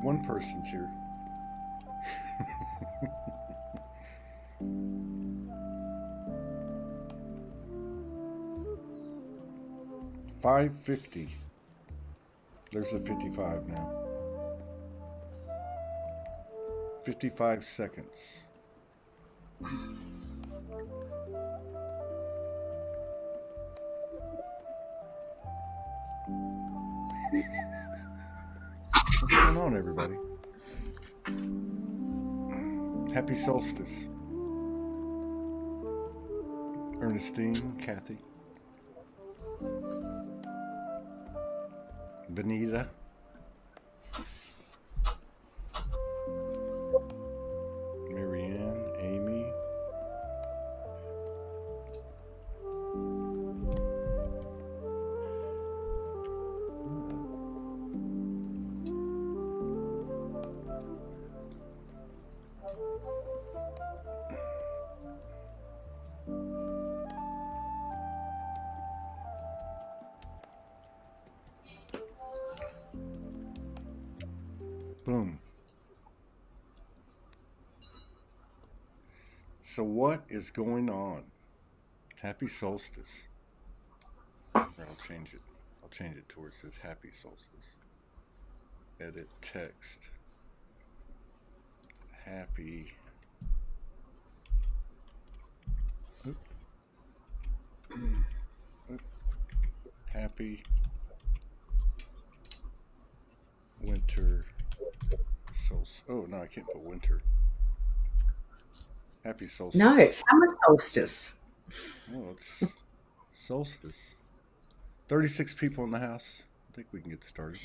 One person's here. $5.50. There's a 55 now. 55 seconds. What's going on, everybody? Happy solstice. Ernestine, Kathy, Benita, Marianne, Amy, boom. So what is going on? Happy solstice. Or I'll change it. I'll change it to where it says happy solstice. Edit text. Happy. Oop. Oop. Happy winter solstice. Oh, no, I can't put winter. Happy solstice. No, it's summer solstice. Oh, it's solstice. 36 people in the house. I think we can get started.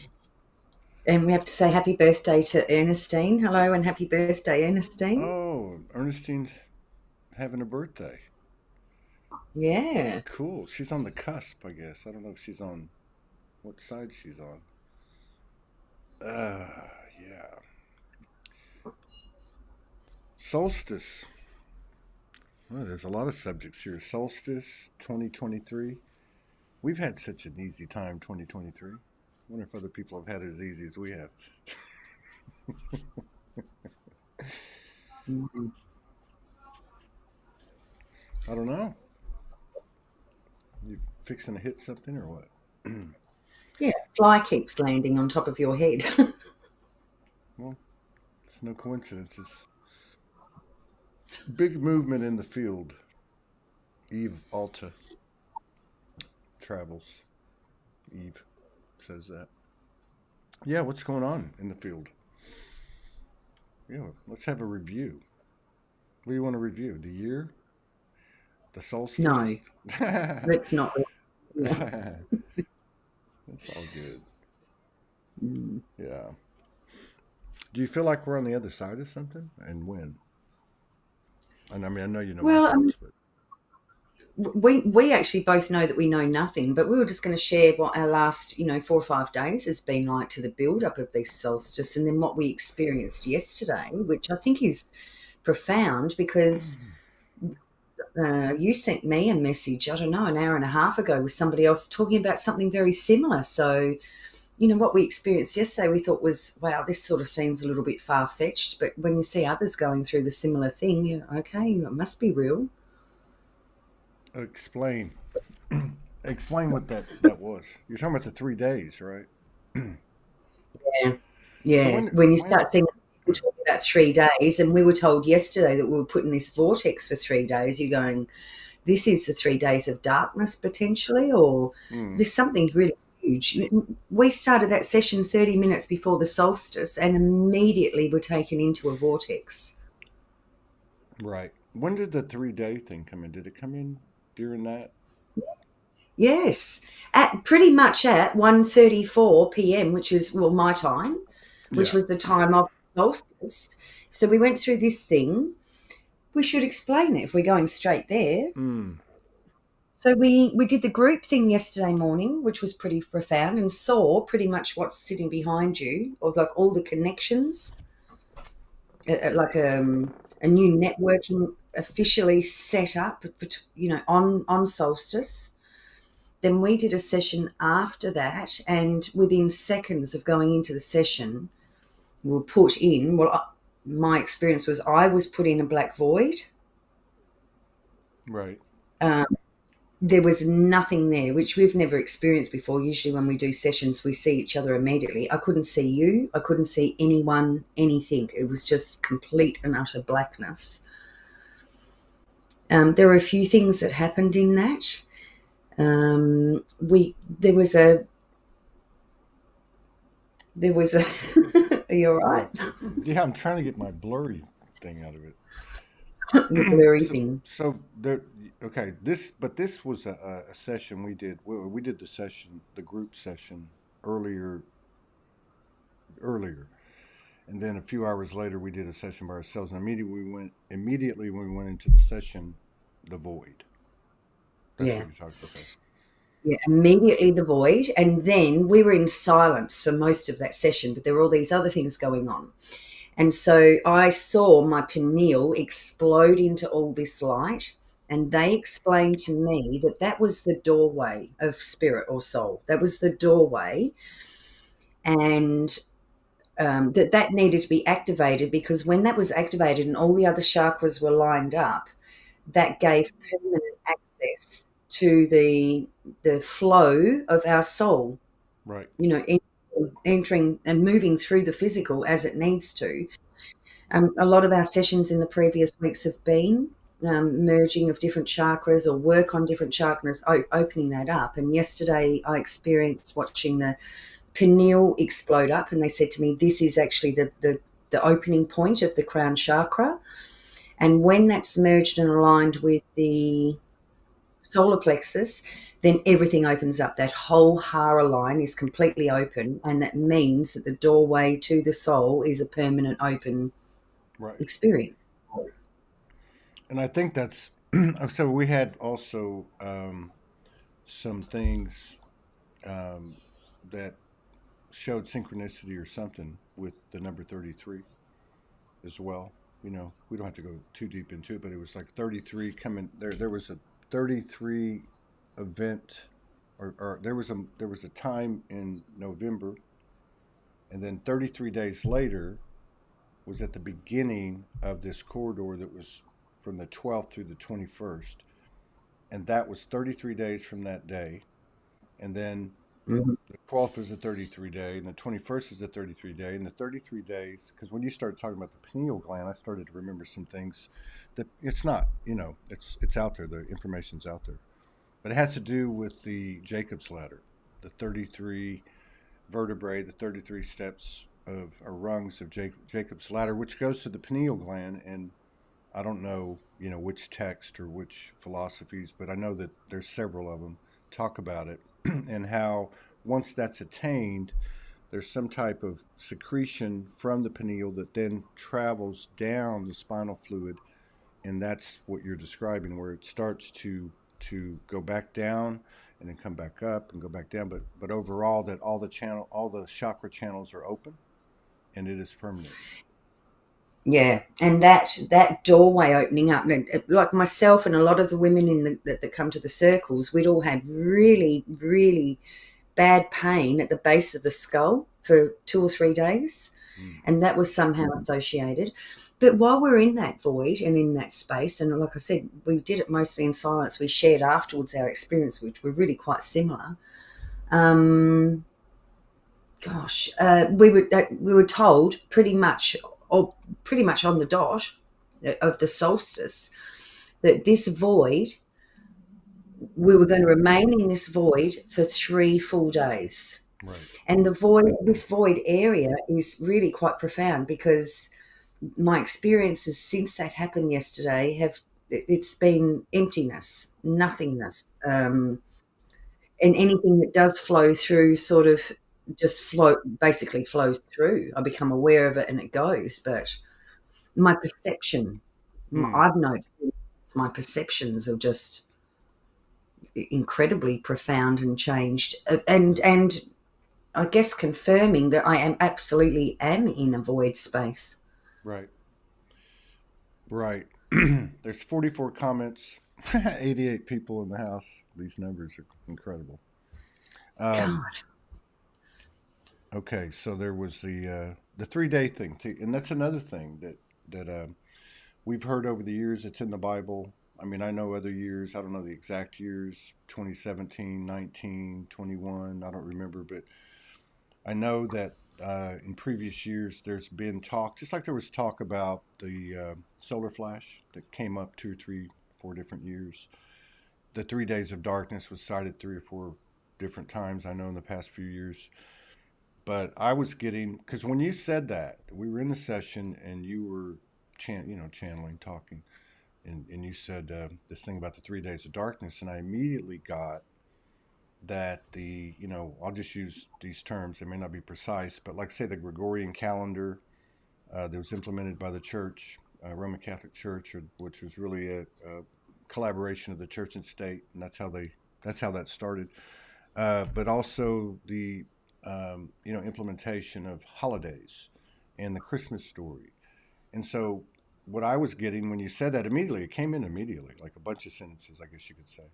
And we have to say happy birthday to Ernestine. Hello and happy birthday, Ernestine. Oh, Ernestine's having a birthday. Yeah. Cool. She's on the cusp, I guess. I don't know if she's on what side she's on. Yeah. Solstice. Well, there's a lot of subjects here. Solstice 2023. We've had such an easy time 2023. I wonder if other people have had it as easy as we have. I don't know. You fixing to hit something or what? Yeah, fly keeps landing on top of your head. Well, it's no coincidences. Big movement in the field. Eve Alta travels. Eve says that. Yeah, what's going on in the field? Yeah, let's have a review. What do you want to review? The year? The solstice? No, let's not. Yeah. That's all good. Yeah. Do you feel like we're on the other side of something? And when? And I mean, I know you know Well, my thoughts, but we actually both know that we know nothing, but we were just going to share what our last 4 or 5 days has been like to the build up of this solstice, and then what we experienced yesterday, which I think is profound because you sent me a message, I don't know, an hour and a half ago with somebody else talking about something very similar. So what we experienced yesterday, we thought was, wow, this sort of seems a little bit far-fetched, but when you see others going through the similar thing, you're okay, it must be real. explain. Explain what that was. You're talking about the 3 days, right? Yeah. So When you start seeing people talking about 3 days, and we were told yesterday that we were put in this vortex for 3 days, you're going, this is the 3 days of darkness potentially, or there's something really huge. We started that session 30 minutes before the solstice and immediately were taken into a vortex. Right. When did the 3-day thing come in? Did it come in during that? Yes, pretty much at 1:34 p.m., which is, well, my time, which Yeah. was the time of solstice. So we went through this thing. We should explain it if we're going straight there. Mm. So we did the group thing yesterday morning, which was pretty profound, and saw pretty much what's sitting behind you, or like all the connections, like a new networking officially set up, on solstice. Then we did a session after that, and within seconds of going into the session, we were put in. Well, my experience was I was put in a black void. Right. There was nothing there, which we've never experienced before. Usually when we do sessions, we see each other immediately. I couldn't see you. I couldn't see anyone, anything. It was just complete and utter blackness. There were a few things that happened in that. There was a are you all right? Yeah, I'm trying to get my blurry thing out of it. The blurry thing. So there, okay. This was a session we did. We did the session, the group session earlier, and then a few hours later we did a session by ourselves. And immediately when we went into the session, the void. That's Yeah. what you're talking about. Yeah, immediately the void. And then we were in silence for most of that session, but there were all these other things going on. And so I saw my pineal explode into all this light, and they explained to me that that was the doorway of spirit or soul. That was the doorway, and that needed to be activated, because when that was activated and all the other chakras were lined up, that gave permanent access to the flow of our soul, Right. entering and moving through the physical as it needs to. A lot of our sessions in the previous weeks have been merging of different chakras or work on different chakras, opening that up. And yesterday I experienced watching the pineal explode up, and they said to me, this is actually the opening point of the crown chakra. And when that's merged and aligned with the solar plexus, then everything opens up. That whole hara line is completely open, and that means that the doorway to the soul is a permanent open Right. experience. And I think that's so. We had also some things that showed synchronicity or something with the number 33 as well. We don't have to go too deep into it, but it was like 33 coming there. There was a 33 event, or there was a time in November, and then 33 days later was at the beginning of this corridor that was from the 12th through the 21st, and that was 33 days from that day, and then Mm-hmm. the 12th is a 33 day, and the 21st is a 33 day, and the 33 days, because when you started talking about the pineal gland, I started to remember some things that it's not, it's out there, the information's out there. But it has to do with the Jacob's ladder, the 33 vertebrae, the 33 steps of or rungs of Jacob's ladder, which goes to the pineal gland. And I don't know, which text or which philosophies, but I know that there's several of them talk about it and how once that's attained, there's some type of secretion from the pineal that then travels down the spinal fluid, and that's what you're describing, where it starts to go back down and then come back up and go back down. But overall, that all the chakra channels are open, and it is permanent. Yeah, and that doorway opening up, like myself and a lot of the women that come to the circles, we'd all had really, really bad pain at the base of the skull for 2 or 3 days, and that was somehow associated. But while we're in that void and in that space, and like I said, we did it mostly in silence. We shared afterwards our experience, which were really quite similar. We were told pretty much on the dot of the solstice that this void, we were going to remain in this void for 3 full days. Right. And this void area is really quite profound, because my experiences since that happened yesterday it's been emptiness, nothingness, and anything that does flow through sort of just basically flows through. I become aware of it and it goes. But my perception, Hmm. I've noticed my perceptions are just incredibly profound and changed. And I guess confirming that I am in a void space. Right. Right. There's 44 comments, 88 people in the house. These numbers are incredible. Um, God. okay, so there was the 3 day thing, too, and that's another thing that we've heard over the years. It's in the Bible. I mean, I know other years. I don't know the exact years, 2017, 19, 21. I don't remember, but I know that in previous years there's been talk, just like there was talk about the solar flash that came up 2, 3, 4 different years. The 3 days of darkness was cited 3 or 4 different times, I know, in the past few years. But I was getting, because when you said that, we were in the session and you were channeling, talking, and you said this thing about the 3 days of darkness, and I immediately got that I'll just use these terms, they may not be precise, but like, say, the Gregorian calendar that was implemented by the church, Roman Catholic Church, which was really a collaboration of the church and state, and that's how that started. But also the implementation of holidays and the Christmas story. And so what I was getting when you said that, immediately it came in immediately, like a bunch of sentences, I guess you could say.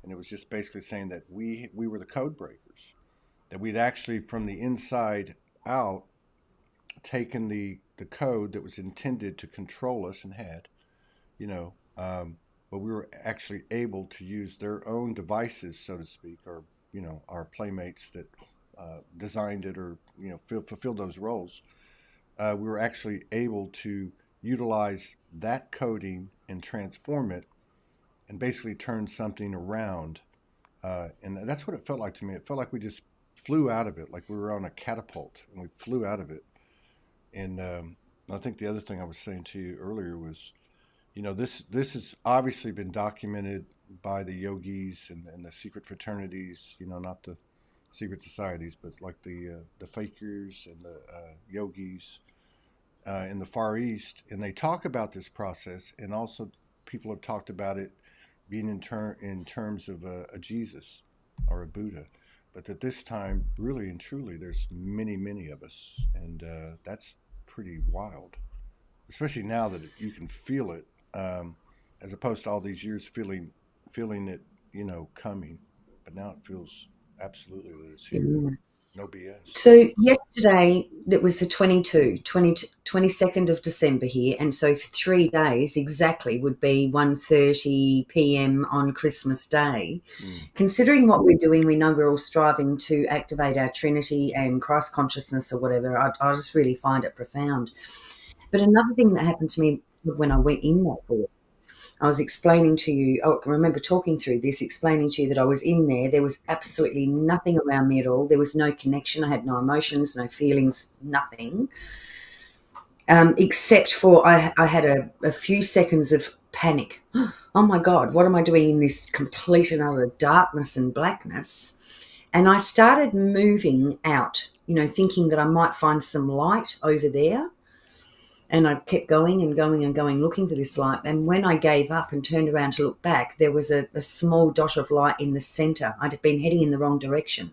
And it was just basically saying that we were the code breakers, that we'd actually from the inside out taken the code that was intended to control us and had, you know, but we were actually able to use their own devices, so to speak, or our playmates that designed it, or fulfilled those roles. We were actually able to utilize that coding and transform it and basically turn something around. And that's what it felt like to me. It felt like we just flew out of it, like we were on a catapult, and we flew out of it. And I think the other thing I was saying to you earlier was, this has obviously been documented by the yogis and the secret fraternities. Not the secret societies, but like the fakers and the yogis in the Far East, and they talk about this process, and also people have talked about it being in terms of a Jesus or a Buddha, but that this time, really and truly, there's many of us, and that's pretty wild, especially now that you can feel it, as opposed to all these years feeling it, coming, but now it feels absolutely that it's here, Yeah. no BS. So yesterday, it was the 22nd of December here, and so for 3 days exactly would be 1:30 p.m. on Christmas Day. Mm. Considering what we're doing, we know we're all striving to activate our Trinity and Christ consciousness or whatever. I just really find it profound. But another thing that happened to me when I went in that board, I was explaining to you, I remember talking through this, explaining to you that I was in there. There was absolutely nothing around me at all. There was no connection. I had no emotions, no feelings, nothing, except for I had a few seconds of panic. Oh my God, what am I doing in this complete and utter darkness and blackness? And I started moving out, thinking that I might find some light over there. And I kept going and going and going, looking for this light. And when I gave up and turned around to look back, there was a small dot of light in the center. I'd been heading in the wrong direction.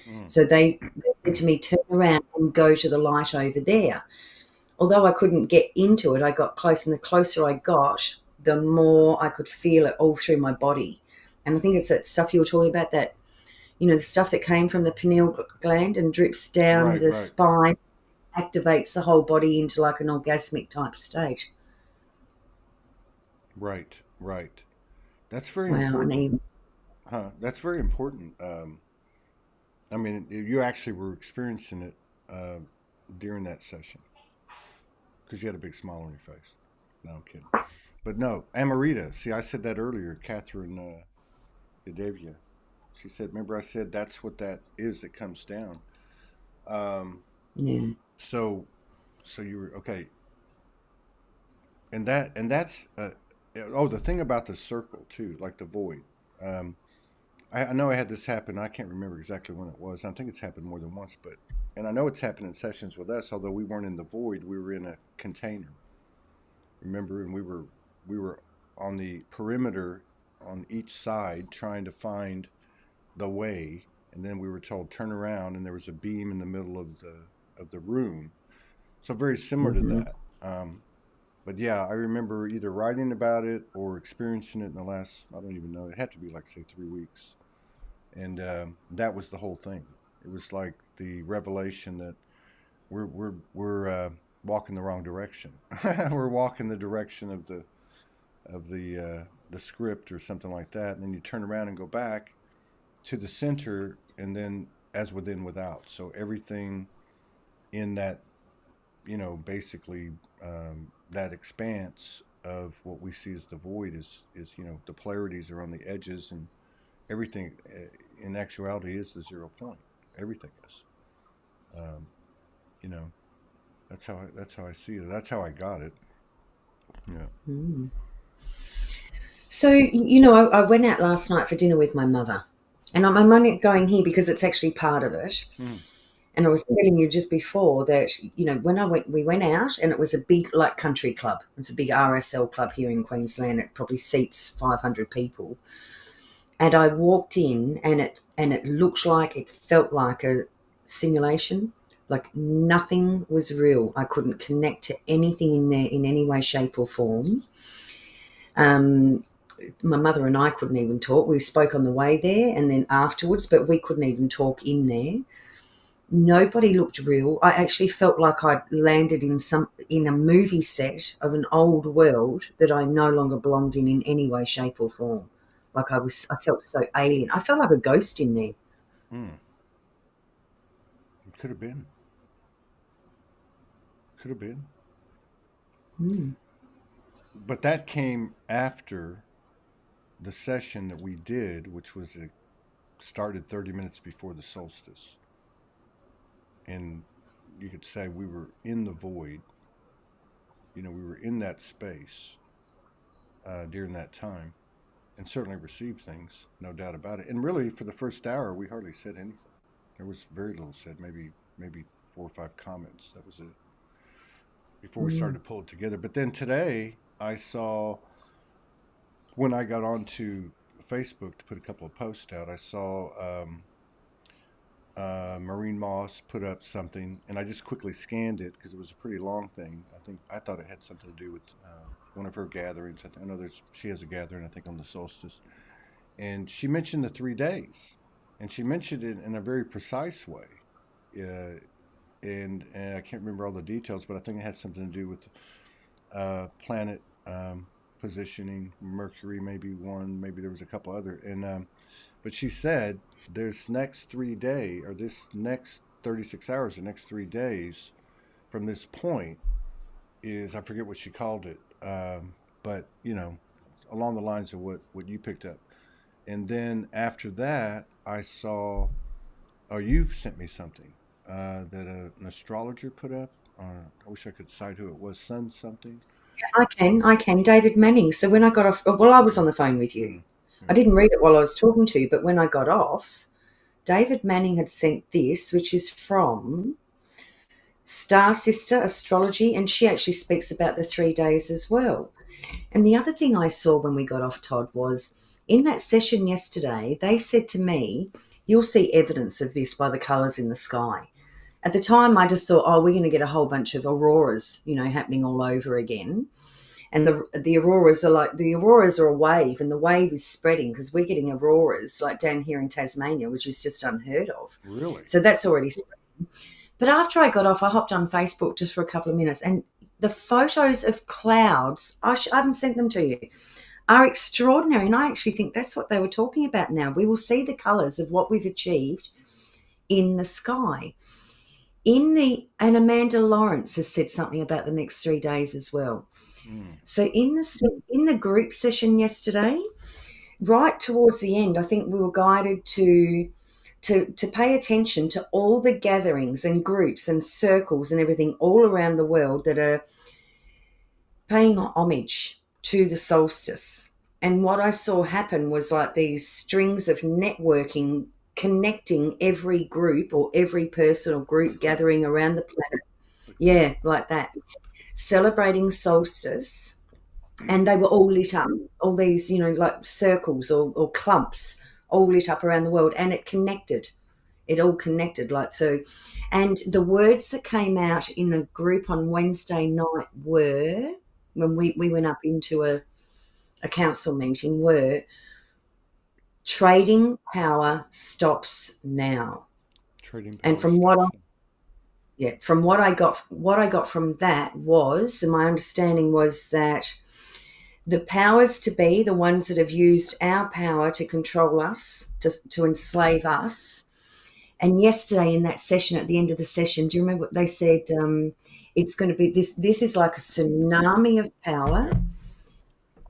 Mm. So they said to me, turn around and go to the light over there. Although I couldn't get into it, I got close. And the closer I got, the more I could feel it all through my body. And I think it's that stuff you were talking about, that, the stuff that came from the pineal gland and drips down Right, the right. spine, activates the whole body into like an orgasmic type state. Right, right. That's very Wow, and important. even Huh? That's very important. I mean, you actually were experiencing it uh, during that session because you had a big smile on your face. No, I'm kidding. But no, Amarita. See, I said that earlier. Catherine Yadavia. She said, "Remember, I said that's what that is that comes down." Um, yeah, so, so you were okay, and that's oh, the thing about the circle too, like the void. Um, I know I had this happen. I can't remember exactly when it was. I think it's happened more than once, and I know it's happened in sessions with us. Although we weren't in the void, we were in a container. Remember, and we were on the perimeter on each side trying to find the way, and then we were told turn around, and there was a beam in the middle of the room. So very similar to Mm-hmm. that. But yeah, I remember either writing about it or experiencing it in the last, I don't even know, it had to be like, say, 3 weeks. And that was the whole thing. It was like the revelation that we're walking the wrong direction. We're walking the direction of the script or something like that. And then you turn around and go back to the center, and then as within, without. So everything in that, basically that expanse of what we see as the void is the polarities are on the edges, and everything in actuality is the 0 point. Everything is. Um, you know, that's how I see it. That's how I got it. Yeah. Mm. So, I went out last night for dinner with my mother. And I'm only going here because it's actually part of it. Mm. And I was telling you just before that, when we went out, and it was a big, like, country club. It's a big RSL club here in Queensland. It probably seats 500 people. And I walked in, and it looked like, it felt like a simulation. Like nothing was real. I couldn't connect to anything in there in any way, shape, or form. My mother and I couldn't even talk. We spoke on the way there and then afterwards, but we couldn't even talk in there. Nobody looked real. I actually felt like I'd landed in a movie set of an old world that I no longer belonged in any way, shape, or form. Like I felt so alien. I felt like a ghost in there. Mm. It could have been. Could have been. Mm. But that came after the session that we did, which was started 30 minutes before the solstice. And you could say we were in the void. We were in that space during that time, and certainly received things, no doubt about it. And really, for the first hour, we hardly said anything. There was very little said, maybe 4 or 5 comments. That was it before we started Mm. to pull it together. But then today, I saw, when I got onto Facebook to put a couple of posts out, I saw Marine Moss put up something, and I just quickly scanned it because it was a pretty long thing. I thought it had something to do with one of her gatherings. I know she has a gathering, I think, on the solstice, and she mentioned the 3 days, and she mentioned it in a very precise way. Uh, and I can't remember all the details, but I think it had something to do with planet positioning, Mercury, maybe one, maybe there was a couple other, and but she said this next 3 day, or this next 36 hours, the next 3 days from this point is, I forget what she called it, but along the lines of what you picked up. And then after that, I saw, oh, you sent me something that an astrologer put up. I wish I could cite who it was. Sun something. I can. David Manning. So when I got off, well, I was on the phone with you. Mm, I yeah. didn't read it while I was talking to you, but when I got off, David Manning had sent this, which is from Star Sister Astrology, and she actually speaks about the 3 days as well. And the other thing I saw when we got off, Todd, was in that session yesterday, they said to me, you'll see evidence of this by the colours in the sky. At the time, I just thought, oh, we're going to get a whole bunch of auroras, happening all over again. And the auroras are a wave, and the wave is spreading because we're getting auroras like down here in Tasmania, which is just unheard of. Really? So that's already spreading. But after I got off, I hopped on Facebook just for a couple of minutes, and the photos of clouds, I haven't sent them to you, are extraordinary. And I actually think that's what they were talking about now. We will see the colours of what we've achieved in the sky. And Amanda Lawrence has said something about the next 3 days as well. Mm. So in the group session yesterday, right towards the end, I think we were guided to pay attention to all the gatherings and groups and circles and everything all around the world that are paying homage to the solstice. And what I saw happen was like these strings of networking connecting every group or every personal group gathering around the planet. Yeah, like that. Celebrating solstice. And they were all lit up, all these, like circles or clumps all lit up around the world. And it connected. It all connected like so. And the words that came out in a group on Wednesday night were, when we went up into a council meeting, were trading power stops now. Trading And power from what stops. I got from that was, and my understanding was that the powers to be, the ones that have used our power to control us, to enslave us. And yesterday in that session, at the end of the session, do you remember what they said? It's going to be this is like a tsunami of power.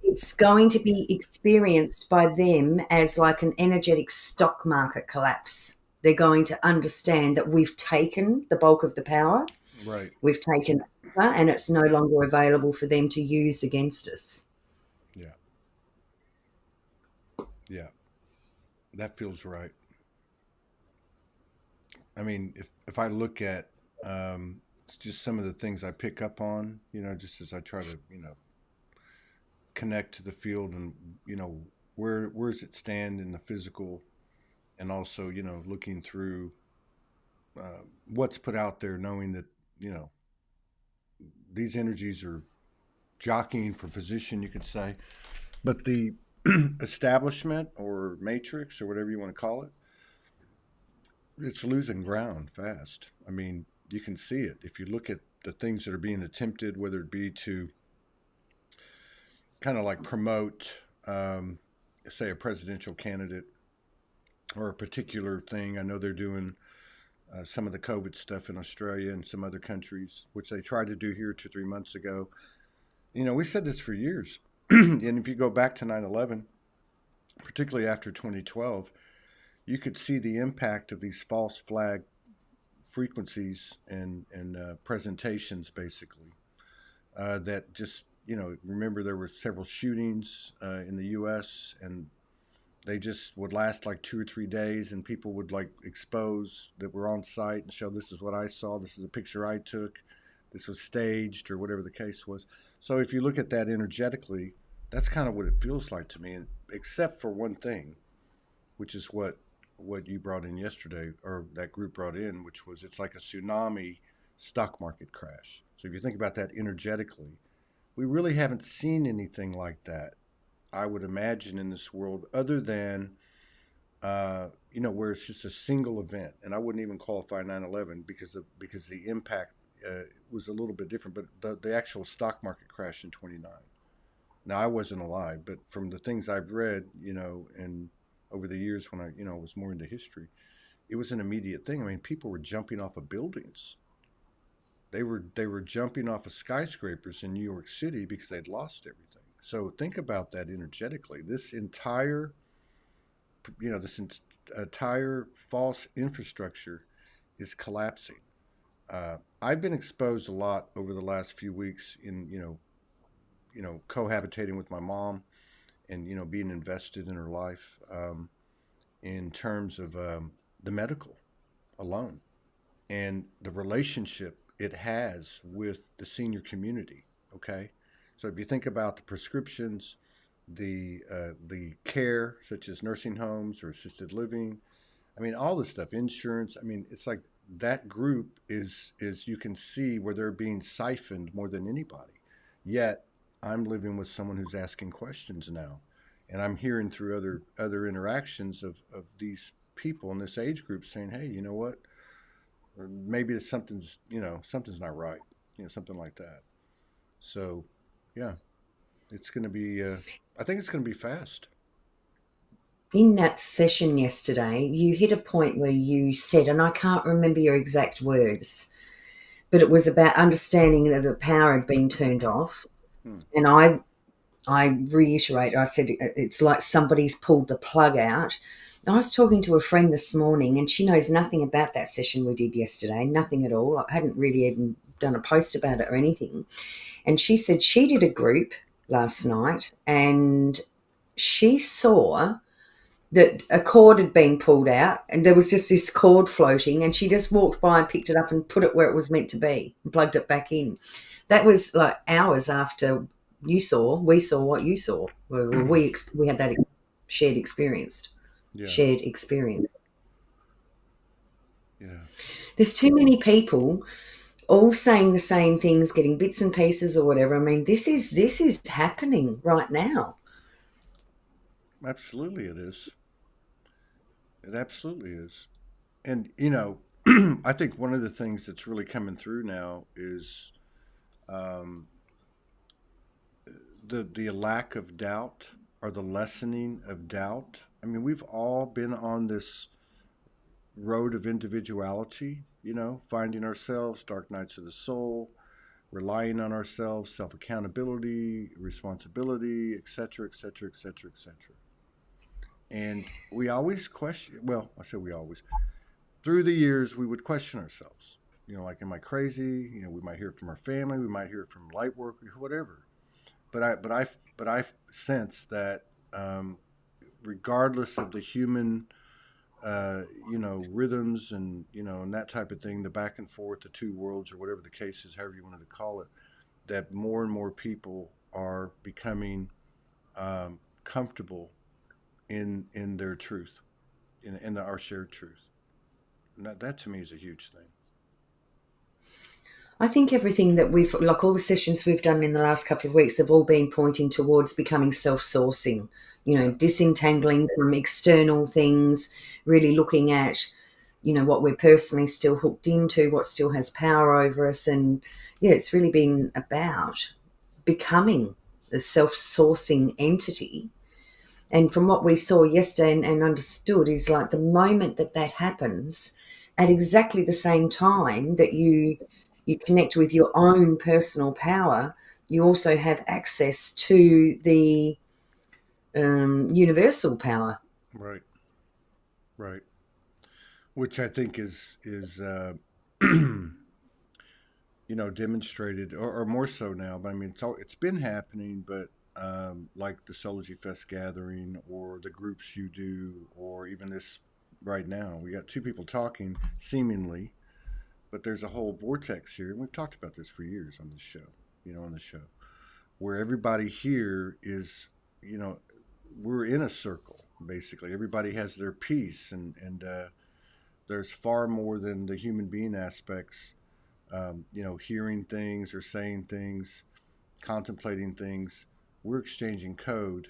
It's going to be experienced by them as like an energetic stock market collapse. They're going to understand that we've taken the bulk of the power. Right. We've taken over, and it's no longer available for them to use against us. Yeah. Yeah. That feels right. I mean, if I look at just some of the things I pick up on, just as I try to, connect to the field and, where does it stand in the physical, and also, looking through what's put out there, knowing that, these energies are jockeying for position, you could say. But the establishment or matrix or whatever you want to call it, it's losing ground fast. I mean, you can see it if you look at the things that are being attempted, whether it be to kind of like promote, say, a presidential candidate or a particular thing. I know they're doing some of the COVID stuff in Australia and some other countries, which they tried to do here 2-3 months ago. We said this for years. And if you go back to 9/11, particularly after 2012, you could see the impact of these false flag frequencies and presentations, basically, that just, remember there were several shootings in the U.S., and they just would last like 2 or 3 days, and people would like expose that were on site and show, this is what I saw, this is a picture I took, this was staged, or whatever the case was. So if you look at that energetically, that's kind of what it feels like to me, and except for one thing, which is what you brought in yesterday, or that group brought in, which was, it's like a tsunami stock market crash. So if you think about that energetically, we really haven't seen anything like that, I would imagine, in this world, other than where it's just a single event. And I wouldn't even qualify 9/11 because the impact was a little bit different. But the actual stock market crash in 29. Now, I wasn't alive, but from the things I've read, and over the years when I was more into history, it was an immediate thing. I mean, people were jumping off of buildings. They were jumping off of skyscrapers in New York City because they'd lost everything. So think about that energetically. This entire false infrastructure is collapsing. I've been exposed a lot over the last few weeks in cohabitating with my mom, and being invested in her life, in terms of the medical alone, and the relationship it has with the senior community. Okay, so if you think about the prescriptions, the care, such as nursing homes or assisted living, I mean, all this stuff, insurance. I mean, it's like that group is you can see where they're being siphoned more than anybody. Yet I'm living with someone who's asking questions now, and I'm hearing through other interactions of these people in this age group saying, hey, you know what? Or maybe something's not right, something like that. So, yeah, it's going to be. I think it's going to be fast. In that session yesterday, you hit a point where you said, and I can't remember your exact words, but it was about understanding that the power had been turned off. And I reiterate, I said, it's like somebody's pulled the plug out. I was talking to a friend this morning, and she knows nothing about that session we did yesterday, nothing at all. I hadn't really even done a post about it or anything. And she said she did a group last night, and she saw that a cord had been pulled out and there was just this cord floating, and she just walked by and picked it up and put it where it was meant to be and plugged it back in. That was like hours after we saw what you saw. We had that shared experience. Yeah. Shared experience. Yeah. There's too many people all saying the same things, getting bits and pieces or whatever. I mean, this is happening right now. Absolutely it is. It absolutely is. And, I think one of the things that's really coming through now is um, the lack of doubt or the lessening of doubt. I mean, we've all been on this road of individuality, finding ourselves, dark nights of the soul, relying on ourselves, self accountability, responsibility, et cetera, et cetera, et cetera, et cetera. And we always question, well, I say we always, through the years, we would question ourselves. Like, am I crazy? We might hear it from our family, we might hear it from light work, whatever. But I sense that regardless of the human, rhythms and that type of thing, the back and forth, the two worlds, or whatever the case is, however you wanted to call it, that more and more people are becoming comfortable in their truth, in our shared truth. And that to me is a huge thing. I think everything that we've, like all the sessions we've done in the last couple of weeks, have all been pointing towards becoming self-sourcing, disentangling from external things, really looking at, what we're personally still hooked into, what still has power over us. And yeah, it's really been about becoming a self-sourcing entity. And from what we saw yesterday and understood is like the moment that happens, at exactly the same time that you connect with your own personal power, you also have access to the universal power. Right, right. Which I think is demonstrated, or more so now. But I mean, it's been happening, but like the Soulogy Fest gathering, or the groups you do, or even this right now, we got two people talking seemingly, but there's a whole vortex here, and we've talked about this for years on this show. On the show, where everybody here is, we're in a circle basically. Everybody has their piece, and there's far more than the human being aspects. Hearing things or saying things, contemplating things. We're exchanging code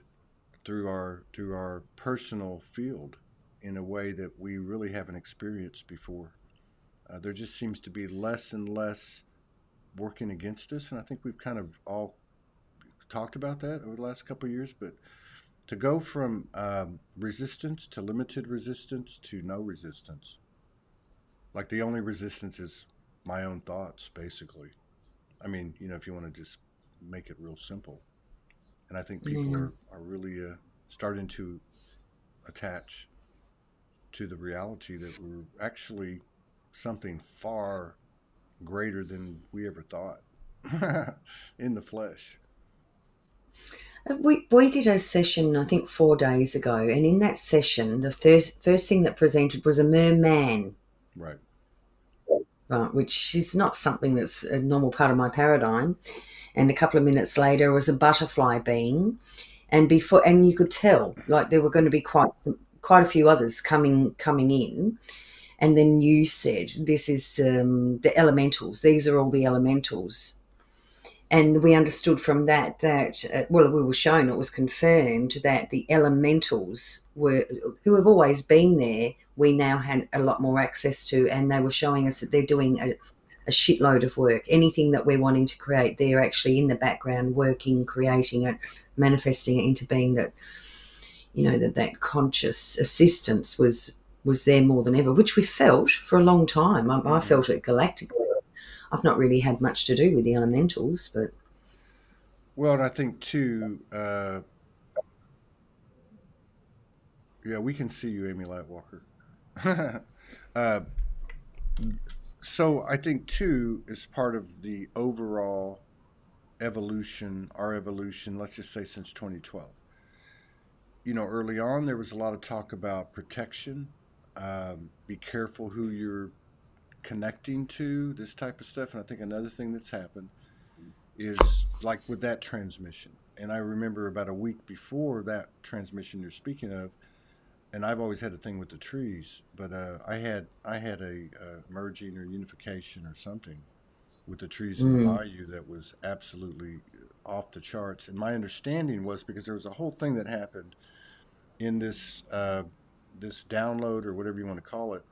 through our personal field in a way that we really haven't experienced before. There just seems to be less and less working against us, and I think we've kind of all talked about that over the last couple of years. But to go from resistance to limited resistance to no resistance, like the only resistance is my own thoughts, basically. I mean, if you want to just make it real simple. And I think people Yeah. are really starting to attach to the reality that we're actually something far greater than we ever thought in the flesh. We did a session, I think, 4 days ago, and in that session, the first thing that presented was a merman, Right. right, which is not something that's a normal part of my paradigm. And a couple of minutes later was a butterfly being, and you could tell like there were going to be quite a few others coming in. And then you said, this is the elementals. These are all the elementals. And we understood from that we were shown, it was confirmed that the elementals who have always been there, we now had a lot more access to, and they were showing us that they're doing a shitload of work. Anything that we're wanting to create, they're actually in the background working, creating it, manifesting it into being. That that conscious assistance was there more than ever, which we felt for a long time. I felt it galactically. I've not really had much to do with the elementals, but Well, and I think too, yeah, we can see you, Amy Lightwalker. uh, so I think too, is part of the overall evolution, our evolution, let's just say since 2012, early on there was a lot of talk about protection. Be careful who you're connecting to, this type of stuff. And I think another thing that's happened is like with that transmission. And I remember about a week before that transmission you're speaking of, and I've always had a thing with the trees, but I had a merging or unification or something with the trees in the Mm. bayou that was absolutely off the charts. And my understanding was because there was a whole thing that happened in this download or whatever you want to call it,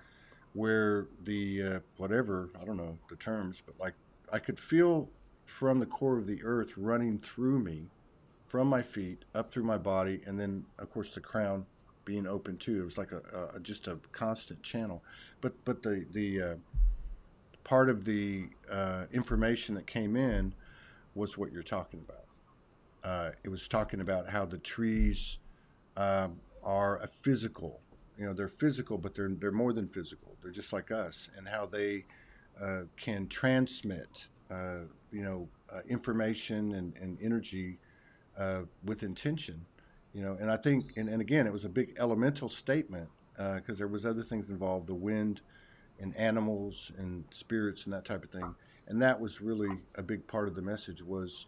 where the whatever, I don't know the terms, but like I could feel from the core of the earth running through me, from my feet up through my body, and then of course the crown being open too. It was like a just a constant channel. But the part of the information that came in was what you're talking about. It was talking about how the trees are a physical. They're physical, but they're more than physical. They're just like us, and how they can transmit, information and energy with intention. And I think, and again, it was a big elemental statement because there was other things involved, the wind and animals and spirits and that type of thing. And that was really a big part of the message was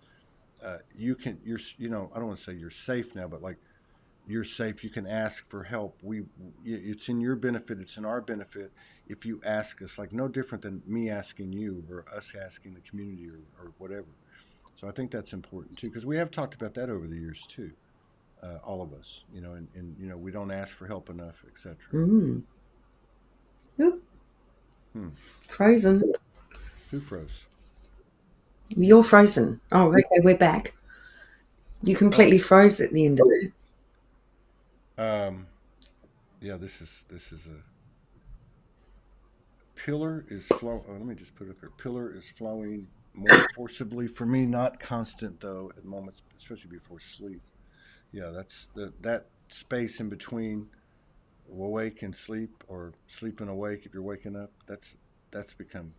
I don't want to say you're safe now, but like you're safe. You can ask for help. It's in your benefit. It's in our benefit if you ask us. Like no different than me asking you or us asking the community or whatever. So I think that's important too, because we have talked about that over the years too. All of us, and we don't ask for help enough, etc. Mm. Oop, Hmm. frozen. Who froze? You're frozen. Oh, okay, we're back. You Oh, completely froze at the end of it. um, yeah. This is a pillar is flow. Oh, let me just put it up here. Pillar is flowing more forcibly for me, not constant though at moments, especially before sleep. Yeah, that's that space in between awake and sleep, or sleep and awake if you're waking up. That's become.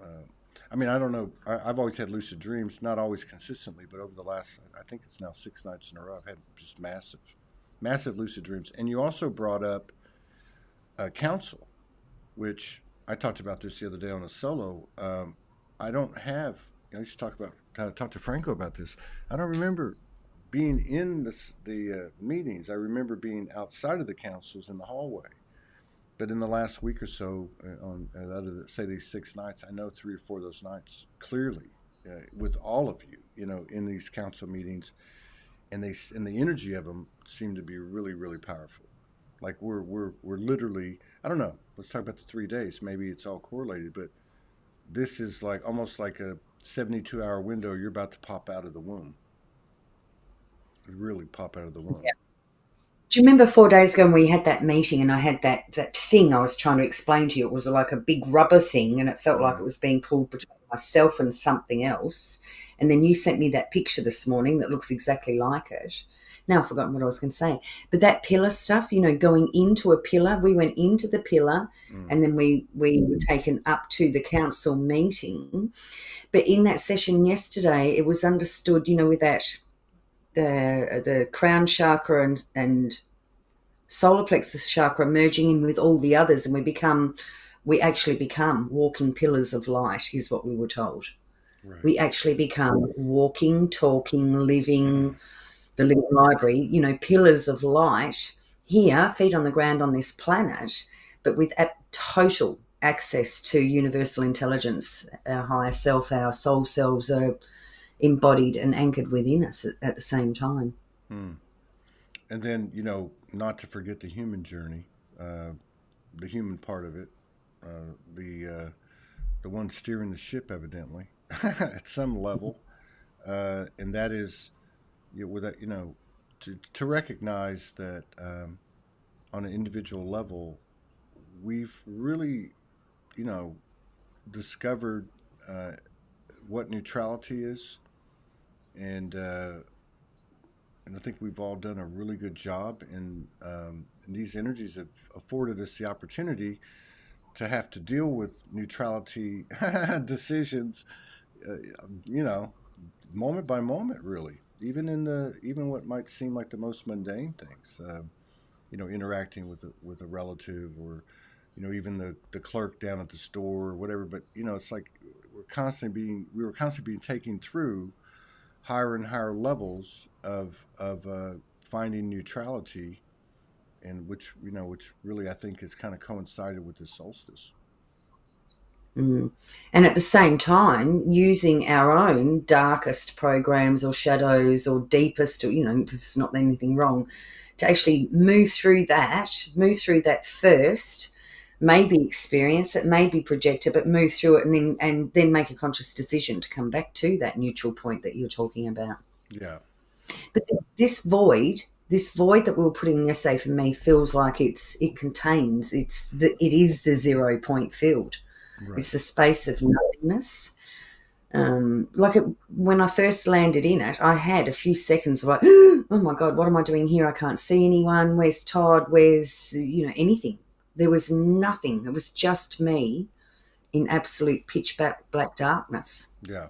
Uh, I mean, I don't know. I've always had lucid dreams, not always consistently, but over the last, I think it's now 6 nights in a row, I've had just massive lucid dreams. And you also brought up counsel, which I talked about this the other day on a solo. I don't have. I used to talk to Franco about this. I don't remember being in the meetings. I remember being outside of the councils in the hallway. But in the last week or so, on say these 6 nights, I know 3 or 4 of those nights clearly with all of you, in these council meetings, and the energy of them seem to be really, really powerful. Like we're literally, I don't know. Let's talk about the 3 days. Maybe it's all correlated, but this is like almost like a 72-hour window. You're about to pop out of the womb, really pop out of the womb. Do you remember 4 days ago when we had that meeting and I had that thing I was trying to explain to you? It was like a big rubber thing and it felt like Mm. it was being pulled between myself and something else. And then you sent me that picture this morning that looks exactly like it. Now I've forgotten what I was going to say. But that pillar stuff, going into a pillar, we went into the pillar Mm. and then we were taken up to the council meeting. But in that session yesterday, it was understood, with that the crown chakra and solar plexus chakra merging in with all the others, and we actually become walking pillars of light, is what we were told. Right. We actually become walking, talking, living, the living library, pillars of light here, feet on the ground on this planet, but with total access to universal intelligence. Our higher self, our soul selves are embodied and anchored within us at the same time. Mm. And then, not to forget the human journey, uh, the human part of it, the one steering the ship, evidently, at some level, and that is, with that, to recognize that on an individual level, we've really, you know, discovered uh, what neutrality is, and uh, and I think we've all done a really good job. And these energies have afforded us the opportunity to have to deal with neutrality decisions, uh, you know, moment by moment, really. even what might seem like the most mundane things, interacting with a relative, or even the clerk down at the store or whatever. But it's like we were constantly being taken through higher and higher levels of finding neutrality, and which really I think has kind of coincided with the solstice. Mm. And at the same time, using our own darkest programs or shadows or deepest, or, there's not anything wrong, to actually move through that first, maybe experience it, maybe project it, but move through it, and then make a conscious decision to come back to that neutral point that you're talking about. Yeah. But this void that we were putting in yesterday, for me, feels like it is the 0 point field. Right. It's a space of nothingness. When I first landed in it, I had a few seconds of like, oh my God, what am I doing here? I can't see anyone. Where's Todd? Where's, anything? There was nothing. It was just me in absolute pitch black darkness. Yeah.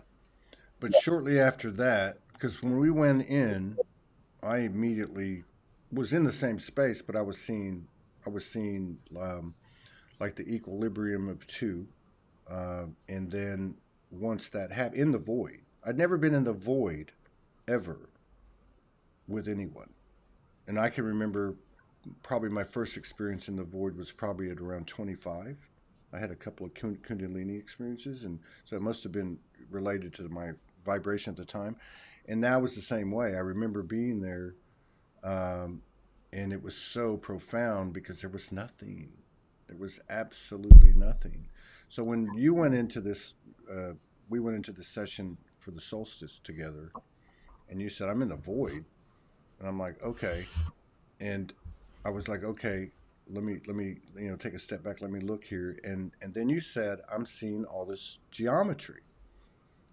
But shortly after that, because when we went in, I immediately was in the same space, but I was seeing like the equilibrium of two, and then once that happened in the void, I'd never been in the void ever with anyone, and I can remember probably my first experience in the void was probably at around 25. I had a couple of Kundalini experiences, and so it must have been related to my vibration at the time. And that was the same way. I remember being there, um, and it was so profound because there was nothing. There was absolutely nothing. So when you went into this, we went into the session for the solstice together, and you said, "I'm in the void," and I'm like, "Okay," and I was like, "Okay, let me take a step back. Let me look here," and then you said, "I'm seeing all this geometry."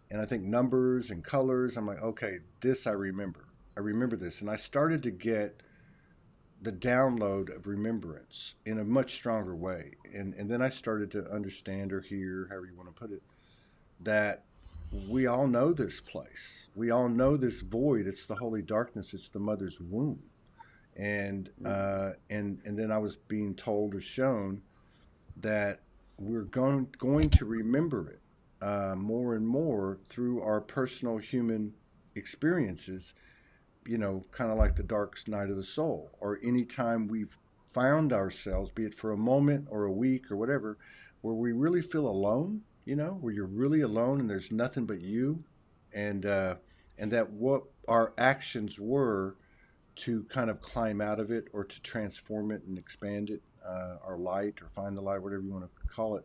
And I think numbers and colors. I'm like, okay, this I remember. I remember this. And I started to get the download of remembrance in a much stronger way. And then I started to understand or hear, however you want to put it, that we all know this place. We all know this void. It's the holy darkness. It's the mother's womb. And then I was being told or shown that we're going to remember it more and more through our personal human experiences, kind of like the dark night of the soul, or any time we've found ourselves, be it for a moment or a week or whatever, where we really feel alone, where you're really alone and there's nothing but you, and that what our actions were to kind of climb out of it or to transform it and expand it, or light or find the light, whatever you want to call it,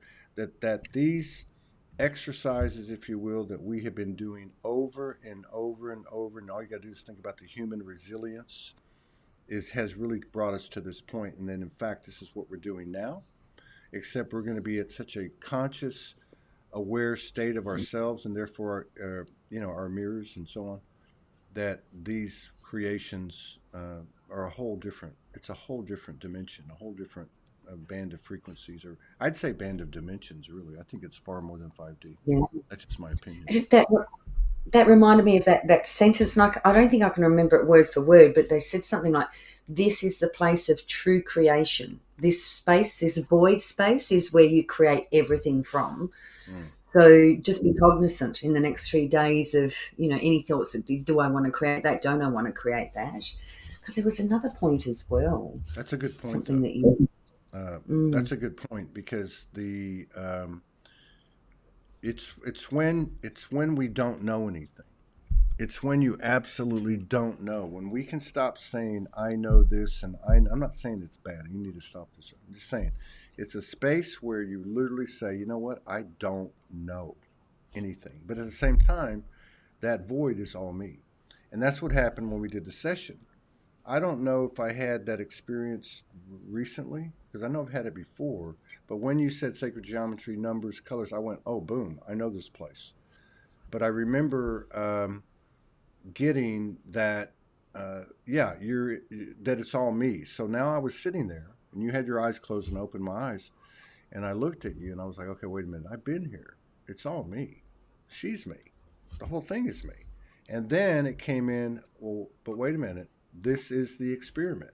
that these exercises, if you will, that we have been doing over and over and over, and all you got to do is think about the human resilience, has really brought us to this point. And then, in fact, this is what we're doing now, except we're going to be at such a conscious, aware state of ourselves, and therefore, our mirrors and so on, that these creations are a whole different. It's a whole different dimension, a whole different band of frequencies, or I'd say band of dimensions. Really, I think it's far more than 5D. Yeah. That's just my opinion. That reminded me of that sentence, and I don't think I can remember it word for word, but they said something like, "This is the place of true creation. This space, this void space, is where you create everything from." Mm. So just be cognizant in the next 3 days of, any thoughts that, do I want to create that? Don't I want to create that? Because there was another point as well. That's a good point, Something though. that you. That's a good point, because it's when we don't know anything. It's when you absolutely don't know. When we can stop saying, "I know this," and I'm not saying it's bad. You need to stop this. I'm just saying it's a space where you literally say, "You know what? I don't know anything." But at the same time, that void is all me. And that's what happened when we did the session. I don't know if I had that experience recently, because I know I've had it before. But when you said sacred geometry, numbers, colors, I went, "Oh, boom! I know this place." But I remember getting that. Yeah, that it's all me. So now I was sitting there, and you had your eyes closed, and I opened my eyes, and I looked at you, and I was like, "Okay, wait a minute. I've been here. It's all me. She's me. The whole thing is me." And then it came in, well, but wait a minute, this is the experiment.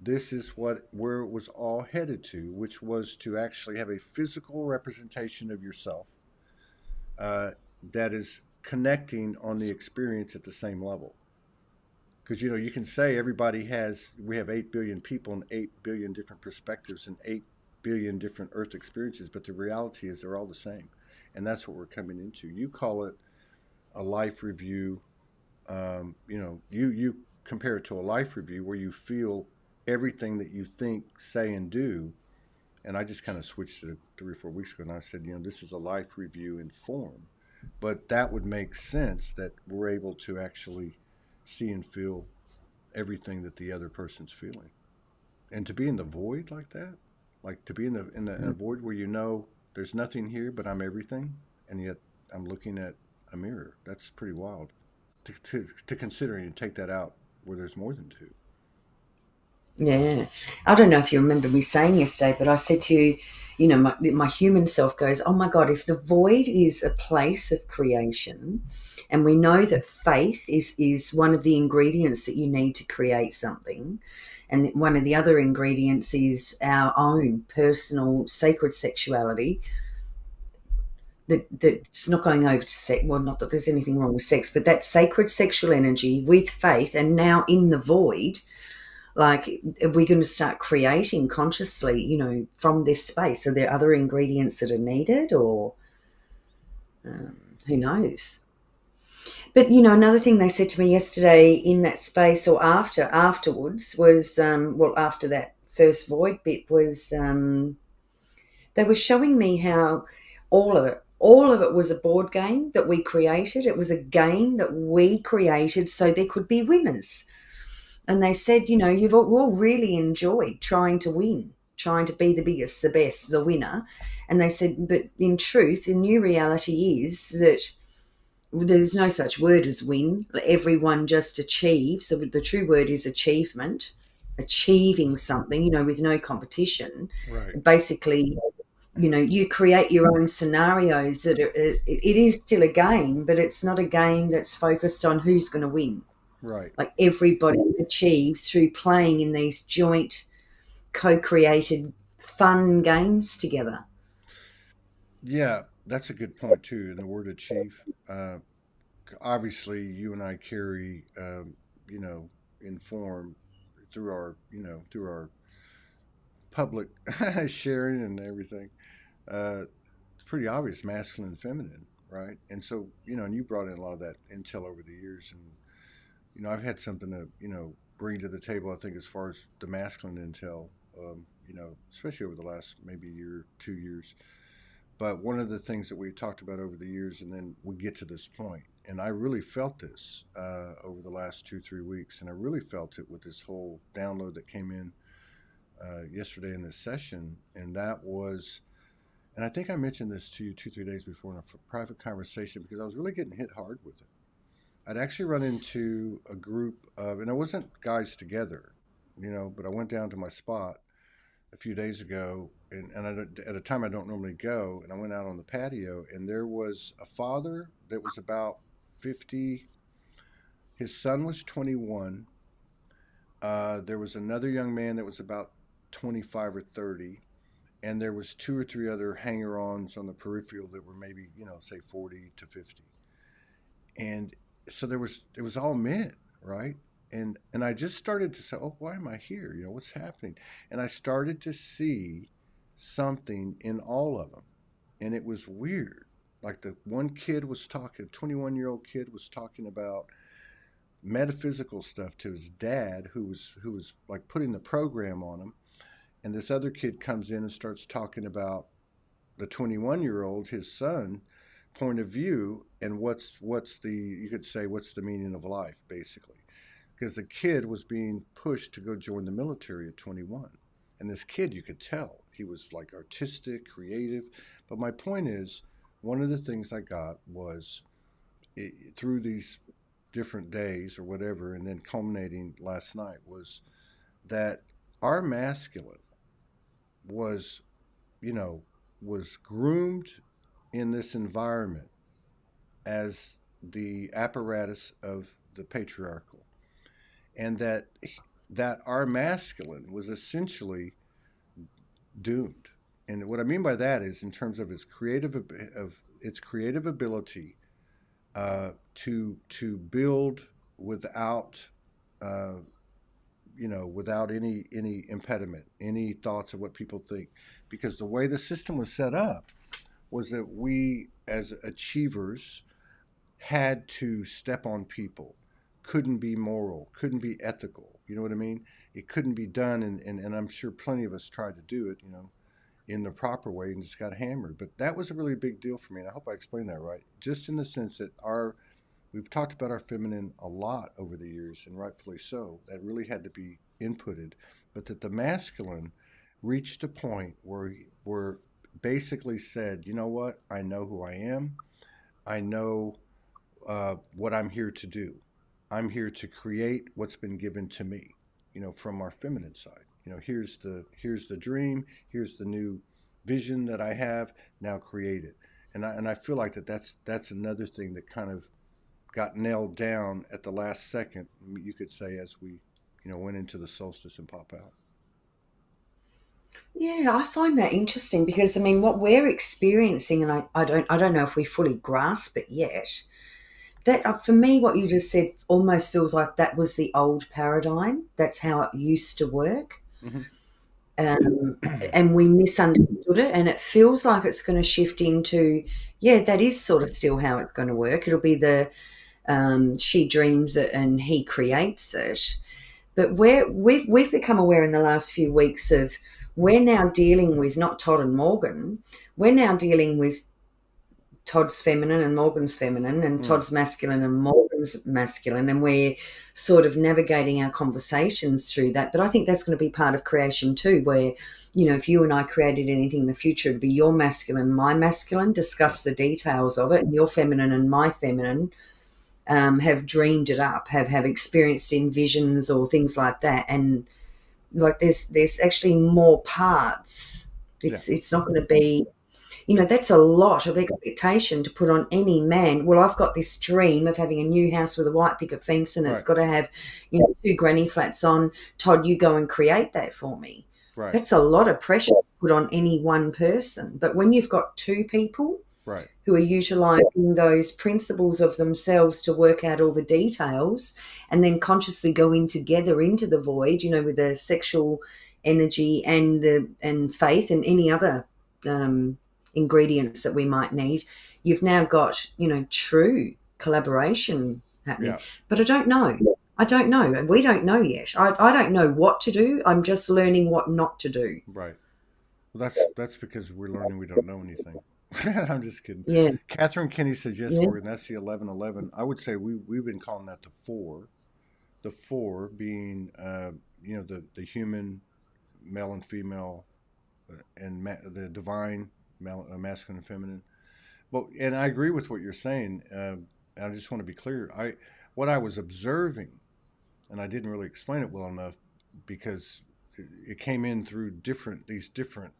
This is where it was all headed to, which was to actually have a physical representation of yourself uh, that is connecting on the experience at the same level. Because you can say we have 8 billion people and 8 billion different perspectives and 8 billion different Earth experiences, but the reality is they're all the same, and that's what we're coming into. You call it a life review. You compare it to a life review where you feel everything that you think, say, and do. And I just kind of switched it 3 or 4 weeks ago, and I said, this is a life review in form, but that would make sense that we're able to actually see and feel everything that the other person's feeling, and to be in the void like that, like to be in a void where there's nothing here, but I'm everything, and yet I'm looking at a mirror. That's pretty wild to consider and take that out where there's more than two. Yeah. I don't know if you remember me saying yesterday, but I said to you, my human self goes, oh my God, if the void is a place of creation, and we know that faith is one of the ingredients that you need to create something, and one of the other ingredients is our own personal sacred sexuality, that's not going over to sex. Well, not that there's anything wrong with sex, but that sacred sexual energy with faith, and now in the void, like, are we going to start creating consciously, from this space? Are there other ingredients that are needed, or who knows? But, another thing they said to me yesterday in that space, or afterwards, was, after that first void bit, was they were showing me how all of it was a board game that we created. It was a game that we created so there could be winners. And they said, you've all really enjoyed trying to win, trying to be the biggest, the best, the winner. And they said, but in truth, the new reality is that there's no such word as win. Everyone just achieves. So the true word is achievement, achieving something, with no competition. Right. Basically, you create your own scenarios that it is still a game, but it's not a game that's focused on who's going to win. Right. Like, everybody achieves through playing in these joint, co-created, fun games together. Yeah, that's a good point too. And the word achieve, uh, obviously, you and I carry, inform through our public sharing and everything. It's pretty obvious, masculine and feminine, right? And so, and you brought in a lot of that intel over the years, and I've had something to bring to the table. I think as far as the masculine intel, especially over the last maybe year, 2 years. But one of the things that we talked about over the years, and then we get to this point, and I really felt this over the last 2, 3 weeks, and I really felt it with this whole download that came in yesterday in this session, and that was, and I think I mentioned this to you 2, 3 days before in a private conversation because I was really getting hit hard with it. I'd actually run into a group of, and it wasn't guys together, but I went down to my spot a few days ago, and at a time I don't normally go, and I went out on the patio, and there was a father that was about 50. His son was 21. There was another young man that was about 25 or 30, and there was two or three other hanger-ons on the peripheral that were maybe say 40 to 50, and so it was all men, right? And I just started to say, oh, why am I here? What's happening? And I started to see something in all of them, and it was weird. Like the one kid was talking, 21-year-old kid was talking about metaphysical stuff to his dad, who was like putting the program on him, and this other kid comes in and starts talking about the 21-year-old, his son, point of view, and what's the you could say what's the meaning of life, basically, because the kid was being pushed to go join the military at 21, and this kid, you could tell he was like artistic, creative. But my point is, one of the things I got was through these different days or whatever, and then culminating last night, was that our masculine was you know was groomed in this environment as the apparatus of the patriarchal, and that our masculine was essentially doomed. And what I mean by that is in terms of its creative ability to build without uh, without any impediment, any thoughts of what people think, because the way the system was set up was that we as achievers had to step on people, couldn't be moral, couldn't be ethical. You know what I mean? It couldn't be done, and I'm sure plenty of us tried to do it, in the proper way and just got hammered. But that was a really big deal for me, and I hope I explained that right. Just in the sense that we've talked about our feminine a lot over the years, and rightfully so. That really had to be inputted, but that the masculine reached a point where basically said, you know what, I know who I am. I know what I'm here to do. I'm here to create what's been given to me, from our feminine side. Here's the dream, here's the new vision that I have. Now create it. And I feel like that's another thing that kind of got nailed down at the last second, you could say, as we went into the solstice and pop out. Yeah, I find that interesting because I mean, what we're experiencing, and I don't know if we fully grasp it yet. That for me, what you just said almost feels like that was the old paradigm. That's how it used to work, Hmm. um, and we misunderstood it. And it feels like it's going to shift into, yeah, that is sort of still how it's going to work. It'll be the she dreams it and he creates it. But we've become aware in the last few weeks of we're now dealing with not Todd and Morgan. We're now dealing with Todd's feminine and Morgan's feminine, and Mm. Todd's masculine and Morgan's masculine, and we're sort of navigating our conversations through that. But I think that's going to be part of creation too, where, if you and I created anything in the future, it'd be your masculine, my masculine, Yeah. discuss the details of it, and your feminine and my feminine have dreamed it up, have experienced in visions or things like that, and like there's actually more parts. Yeah. It's not going to be, that's a lot of expectation to put on any man. Well, I've got this dream of having a new house with a white picket fence, and it's Right. got to have, two granny flats on. Todd, you go and create that for me. Right. That's a lot of pressure to put on any one person. But when you've got two people Right. who are utilising those principles of themselves to work out all the details and then consciously go in together into the void, with the sexual energy and faith and any other ingredients that we might need, you've now got, true collaboration happening. Yeah. But I don't know. I don't know. We don't know yet. I don't know what to do. I'm just learning what not to do. Right. Well, that's because we're learning we don't know anything. I'm just kidding. Yeah. Catherine Kinney says yes, Yeah. Morgan. That's the 1111. I would say we've been calling that the four. The four being the human, male and female, the divine, masculine and feminine. But and I agree with what you're saying. I just want to be clear. What I was observing, and I didn't really explain it well enough because it came in through these different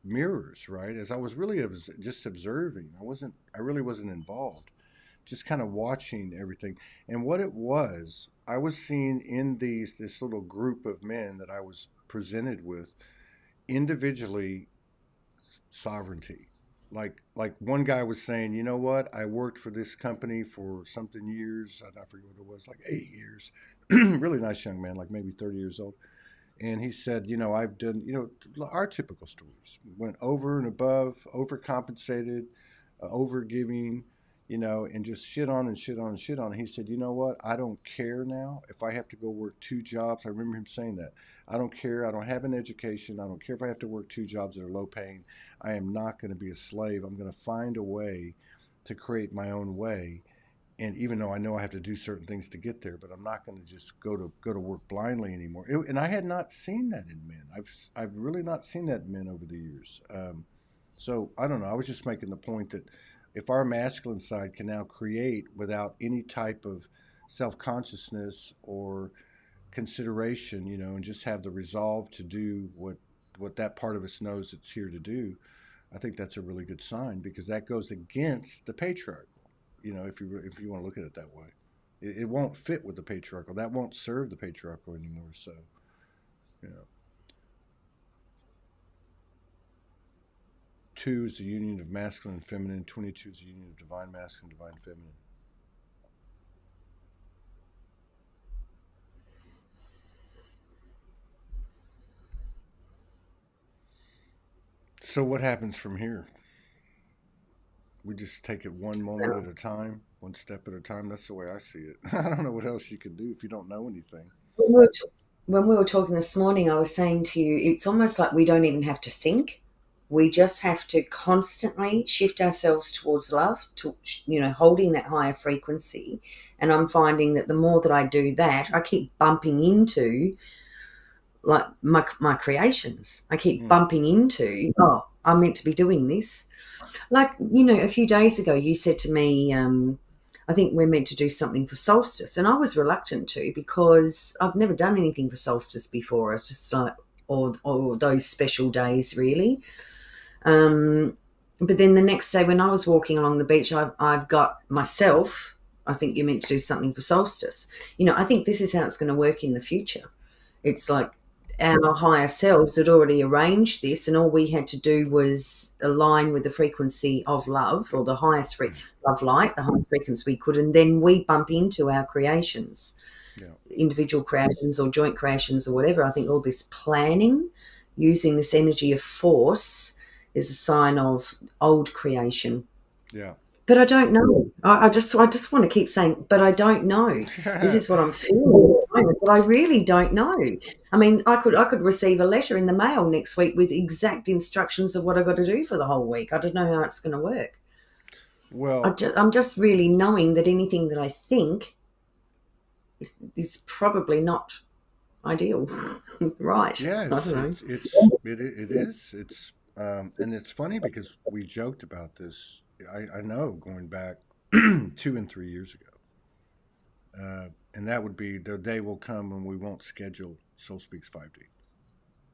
mirrors, right? As I was really just observing, I really wasn't involved, just kind of watching everything. And what it was, I was seeing in this little group of men that I was presented with, individually, sovereignty. Like one guy was saying, you know what? I worked for this company for something years. I forget what it was, like 8 years. Really nice young man, like maybe 30 years old. And he said, I've done, our typical stories. Went over and above, overcompensated, over giving, and just shit on and shit on and shit on. And he said, you know what? I don't care now if I have to go work two jobs. I remember him saying that. I don't care. I don't have an education. I don't care if I have to work two jobs that are low paying. I am not going to be a slave. I'm going to find a way to create my own way. And even though I know I have to do certain things to get there, but I'm not going to just go to work blindly anymore. And I had not seen that in men. I've really not seen that in men over the years. So I don't know. I was just making the point that if our masculine side can now create without any type of self-consciousness or consideration, and just have the resolve to do what that part of us knows it's here to do, I think that's a really good sign, because that goes against the patriarchy. if you want to look at it that way. It won't fit with the patriarchal. That won't serve the patriarchal anymore. So, you know, 2 is the union of masculine and feminine. 22 is the union of divine masculine, divine feminine. So what happens from here? We just take it one moment at a time, one step at a time. That's the way I see it. I don't know what else you can do if you don't know anything. When we were, when we were talking this morning, I was saying to you, it's almost like we don't even have to think. We just have to constantly shift ourselves towards love, to holding that higher frequency. And I'm finding that the more that I do that, I keep bumping into like my creations. I keep bumping into, oh, I'm meant to be doing this. Like, a few days ago, you said to me, I think we're meant to do something for solstice. And I was reluctant to, because I've never done anything for solstice before. It's just like, or those special days, really. But then the next day when I was walking along the beach, I've got myself, I think you're meant to do something for solstice. I think this is how it's going to work in the future. It's like our higher selves had already arranged this, and all we had to do was align with the frequency of love, or the highest love light, the highest frequency we could, and then we bump into our creations, individual creations or joint creations or whatever. I think all this planning, using this energy of force, is a sign of old creation. Yeah. But I don't know. I just want to keep saying, but I don't know. This is what I'm feeling at the moment, but I really don't know. I mean, I could receive a letter in the mail next week with exact instructions of what I've got to do for the whole week. I don't know how it's going to work. Well, I'm just really knowing that anything that I think is probably not ideal. Right. yeah, I don't know. it is. It's and it's funny because we joked about this. I know, going back 2 and 3 years ago, and that would be the day will come when we won't schedule Soul Speaks 5D.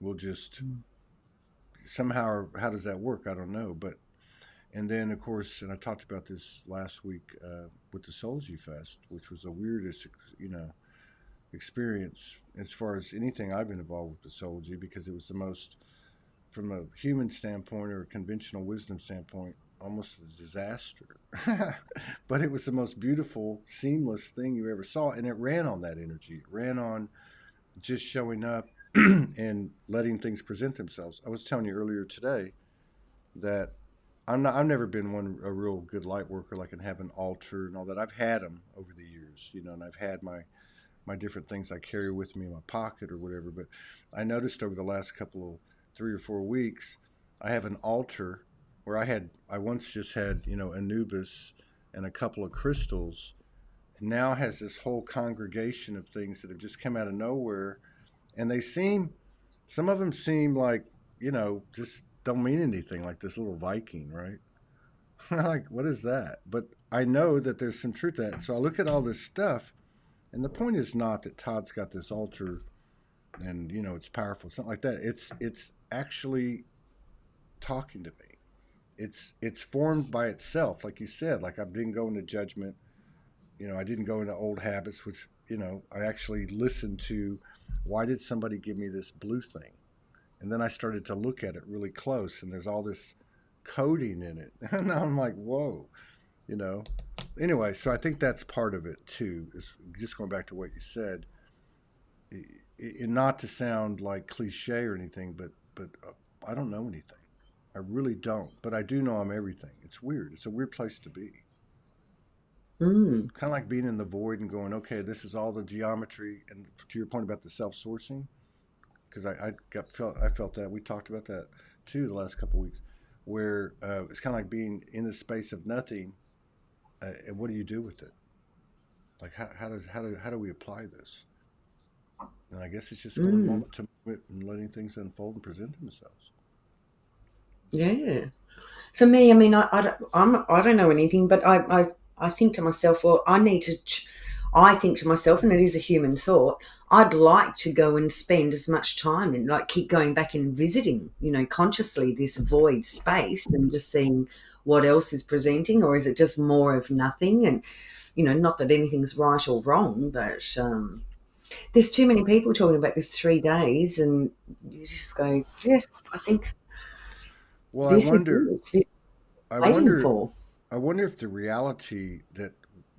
We'll just somehow, how does that work? I don't know. But and then of course, and I talked about this last week with the Soulogy Fest, which was the weirdest experience as far as anything I've been involved with the Soulogy, because it was the most, from a human standpoint or a conventional wisdom standpoint, almost a disaster. But it was the most beautiful, seamless thing you ever saw, and it ran on that energy. It ran on just showing up and letting things present themselves. I was telling you earlier today that I've never been a real good light worker, like, and have an altar and all that. I've had them over the years, and I've had my different things I carry with me in my pocket or whatever. But I noticed over the last couple of 3 or 4 weeks, I have an altar where I once just had, Anubis and a couple of crystals, and now has this whole congregation of things that have just come out of nowhere. And some of them seem like, just don't mean anything, like this little Viking, right? Like, what is that? But I know that there's some truth to that. So I look at all this stuff, and the point is not that Todd's got this altar and, it's powerful. It's not like that. It's actually talking to me. It's formed by itself, like you said. Like, I didn't go into judgment, I didn't go into old habits, which, I actually listened to, why did somebody give me this blue thing? And then I started to look at it really close, and there's all this coding in it. And I'm like, whoa, Anyway, so I think that's part of it too, is just going back to what you said, not to sound like cliche or anything, but I don't know anything. I really don't, but I do know I'm everything. It's weird. It's a weird place to be. Kind of like being in the void and going, okay, this is all the geometry. And to your point about the self-sourcing, because I felt that. We talked about that too the last couple of weeks, where it's kind of like being in the space of nothing. And what do you do with it? Like, how do we apply this? And I guess it's just going moment to moment and letting things unfold and present themselves. Yeah. For me, I mean, I don't know anything, but I think to myself, well, I think to myself, and it is a human thought, I'd like to go and spend as much time and, like, keep going back and visiting, consciously, this void space, and just seeing what else is presenting, or is it just more of nothing? And, not that anything's right or wrong, but there's too many people talking about this 3 days, and you just go, yeah, I think Well, this is it. This is I waiting wonder, for. I wonder if the reality that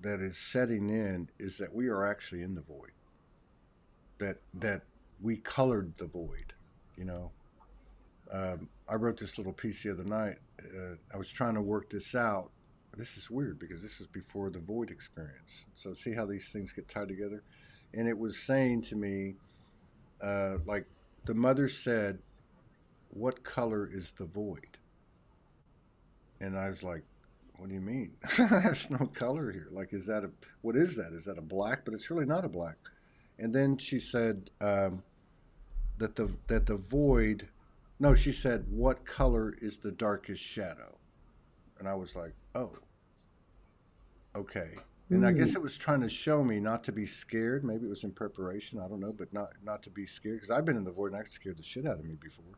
is setting in is that we are actually in the void. That we colored the void. You know, I wrote this little piece the other night. I was trying to work this out. This is weird because this is before the void experience. So see how these things get tied together, and it was saying to me, like the mother said, "What color is the void?" And I was like, "What do you mean? There's no color here. Like, is that a what is that? Is that a black? But it's really not a black." And then she said that the void. No, she said, "What color is the darkest shadow?" And I was like, "Oh, okay." And I guess Mm. it was trying to show me not to be scared. Maybe it was in preparation. I don't know, but not to be scared because I've been in the void and that scared the shit out of me before.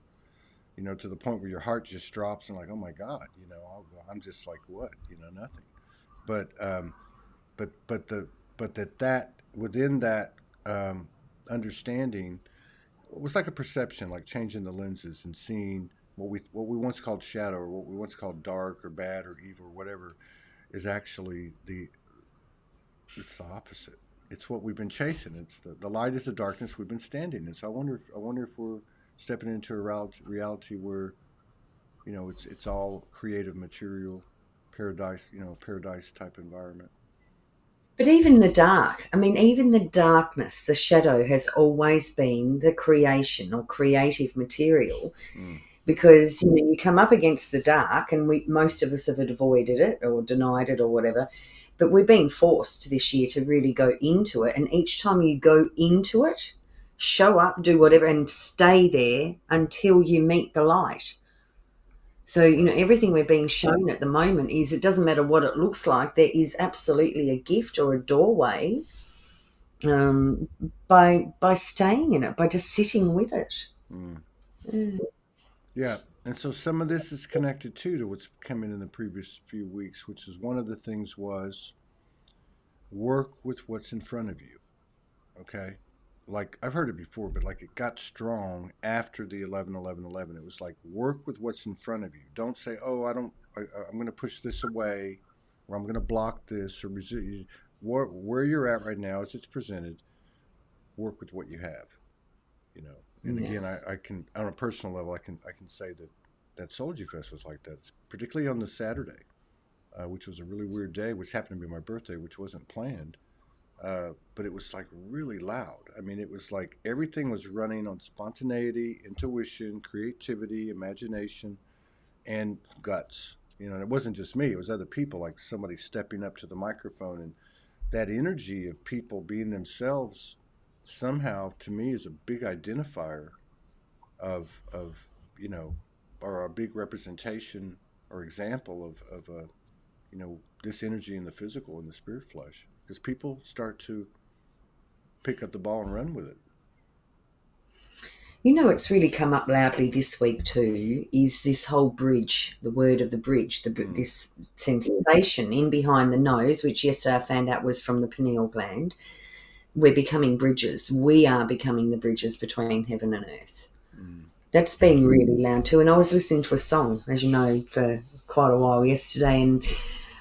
To the point where your heart just drops and like, oh my God, I'm just like, what, nothing. But but that within that understanding, it was like a perception, like changing the lenses and seeing what we once called shadow or what we once called dark or bad or evil or whatever is actually it's the opposite. It's what we've been chasing. It's the light is the darkness we've been standing in. So I wonder if we're stepping into a reality where it's all creative material, paradise, paradise type environment. But even the dark, I mean, even the darkness, the shadow has always been the creation or creative material, Mm, because you come up against the dark, and most of us have avoided it or denied it or whatever, but we're being forced this year to really go into it, and each time you go into it, show up, do whatever, and stay there until you meet the light. So, right. everything we're being shown at the moment is, it doesn't matter what it looks like, there is absolutely a gift or a doorway, um, by staying in it, by just sitting with it. Mm. Mm. Yeah. And so some of this is connected too to what's coming in the previous few weeks, which is one of the things was work with what's in front of you. Okay. Like I've heard it before, but like it got strong after the 11 11 11. It was like work with what's in front of you. Don't say, "Oh, I don't. I'm going to push this away, or I'm going to block this, or resist." Where you're at right now, as it's presented, work with what you have. And Yeah. again, I can on a personal level, I can say that Soldier Fest was like that, particularly on the Saturday, which was a really weird day, which happened to be my birthday, which wasn't planned. But it was like really loud. I mean, it was like everything was running on spontaneity, intuition, creativity, imagination, and guts. And it wasn't just me; it was other people, like somebody stepping up to the microphone, and that energy of people being themselves somehow to me is a big identifier of you know or a big representation or example of this energy in the physical and the spirit flesh because people start to pick up the ball and run with it. It's really come up loudly this week too, is this whole bridge, the word of the bridge, Mm, this sensation in behind the nose, which yesterday I found out was from the pineal gland. We're becoming bridges. We are becoming the bridges between heaven and earth. mm, That's been really loud too. And I was listening to a song, as you know, for quite a while yesterday, and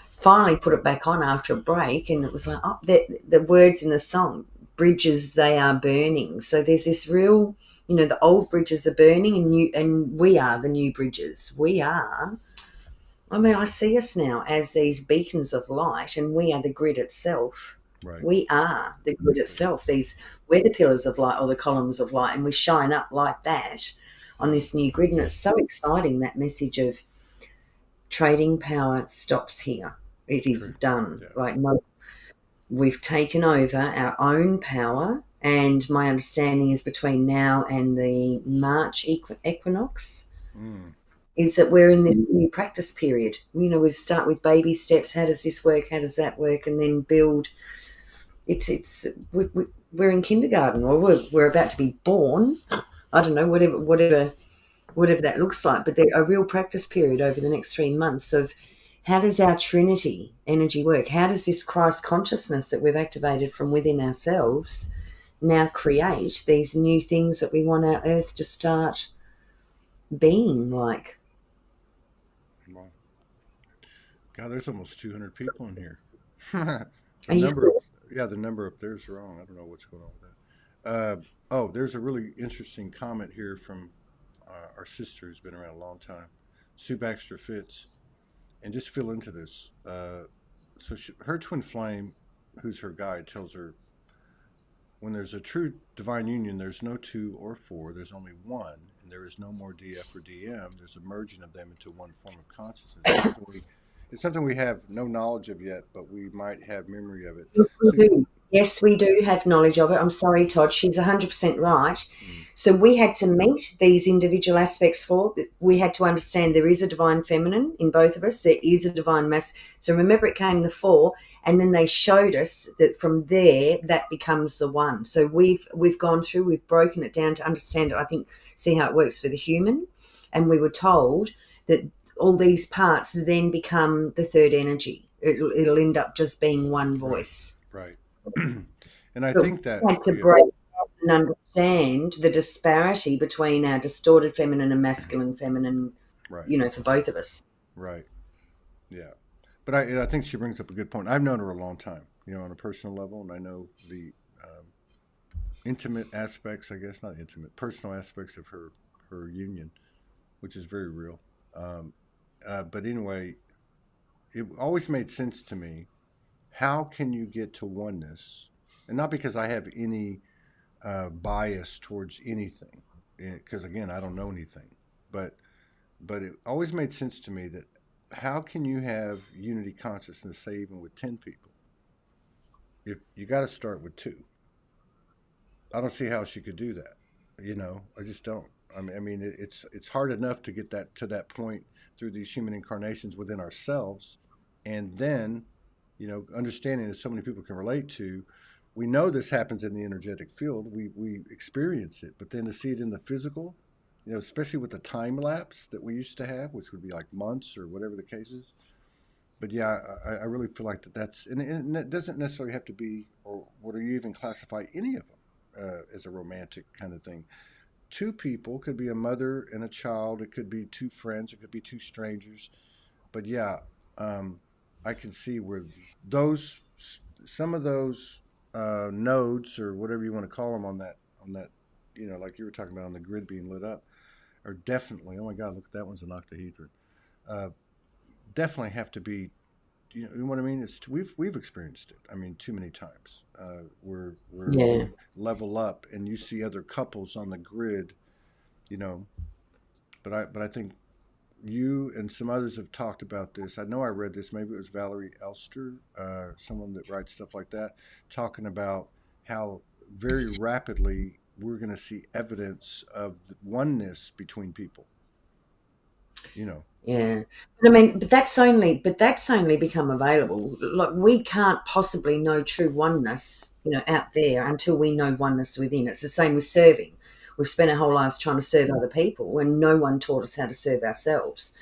finally put it back on after a break, and it was like, oh, the words in the song, bridges they are burning. So there's this real, the old bridges are burning, and we are the new bridges. We are. I mean, I see us now as these beacons of light, and we are the grid itself. right. We are the grid itself. We're the pillars of light or the columns of light, and we shine up like that on this new grid. And it's so exciting, that message of trading power stops here. It is True. done. Yeah. Like, no, we've taken over our own power, and my understanding is between now and the March equinox Mm, is that we're in this new practice period. We start with baby steps. How does this work? How does that work? And then build. We're in kindergarten, or we're about to be born. I don't know, whatever whatever that looks like, but a real practice period over the next 3 months of how does our Trinity energy work? How does this Christ consciousness that we've activated from within ourselves now create these new things that we want our earth to start being like? Wow. God, there's almost 200 people in here. Are you still? The number up there is wrong. I don't know what's going on with that. There's a really interesting comment here from our sister who's been around a long time, Sue Baxter Fitz, and just feel into this. Her twin flame, who's her guide, tells her when there's a true divine union, there's no two or four, there's only one, and there is no more DF or DM. There's a merging of them into one form of consciousness. It's something we have no knowledge of yet, but we might have memory of it. Yes, we do. Yes, we do have knowledge of it. I'm sorry, Todd. She's 100% right. So we had to meet these individual aspects we had to understand there is a divine feminine in both of us. There is a divine mass. So remember, it came the four, and then they showed us that from there, that becomes the one. So we've gone through, we've broken it down to understand it. I think, see how it works for the human. And we were told that all these parts then become the third energy. It'll end up just being one voice. Right. And I think that we had to break down and understand the disparity between our distorted feminine and masculine feminine, right. For both of us. Right. Yeah. But I think she brings up a good point. I've known her a long time, on a personal level, and I know the intimate aspects, I guess, not intimate, personal aspects of her union, which is very real. But anyway, it always made sense to me. How can you get to oneness? And not because I have any bias towards anything, because again, I don't know anything. But it always made sense to me that how can you have unity consciousness, say even with 10 people, if you got to start with 2? I don't see how she could do that. I just don't. I mean, it's hard enough to get that to that point through these human incarnations within ourselves, and then, understanding that so many people can relate to. We know this happens in the energetic field. We experience it, but then to see it in the physical, especially with the time lapse that we used to have, which would be like months or whatever the case is. But yeah, I really feel like that's, and it doesn't necessarily have to be, or would you even classify any of them as a romantic kind of thing. 2 people could be a mother and a child. It could be 2 friends. It could be 2 strangers. But yeah, I can see where some of those nodes, or whatever you want to call them, on that, like you were talking about, on the grid being lit up, are definitely. Oh my God, look, that one's an octahedron. Definitely have to be. You know what I mean? We've experienced it. I mean, too many times. Where we level up, and you see other couples on the grid. But I think you and some others have talked about this. I know I read this. Maybe it was Valerie Elster, someone that writes stuff like that, talking about how very rapidly we're going to see evidence of the oneness between people. Yeah, but I mean, but that's only become available. Like, we can't possibly know true oneness, out there until we know oneness within. It's the same with serving. We've spent our whole lives trying to serve other people, and no one taught us how to serve ourselves.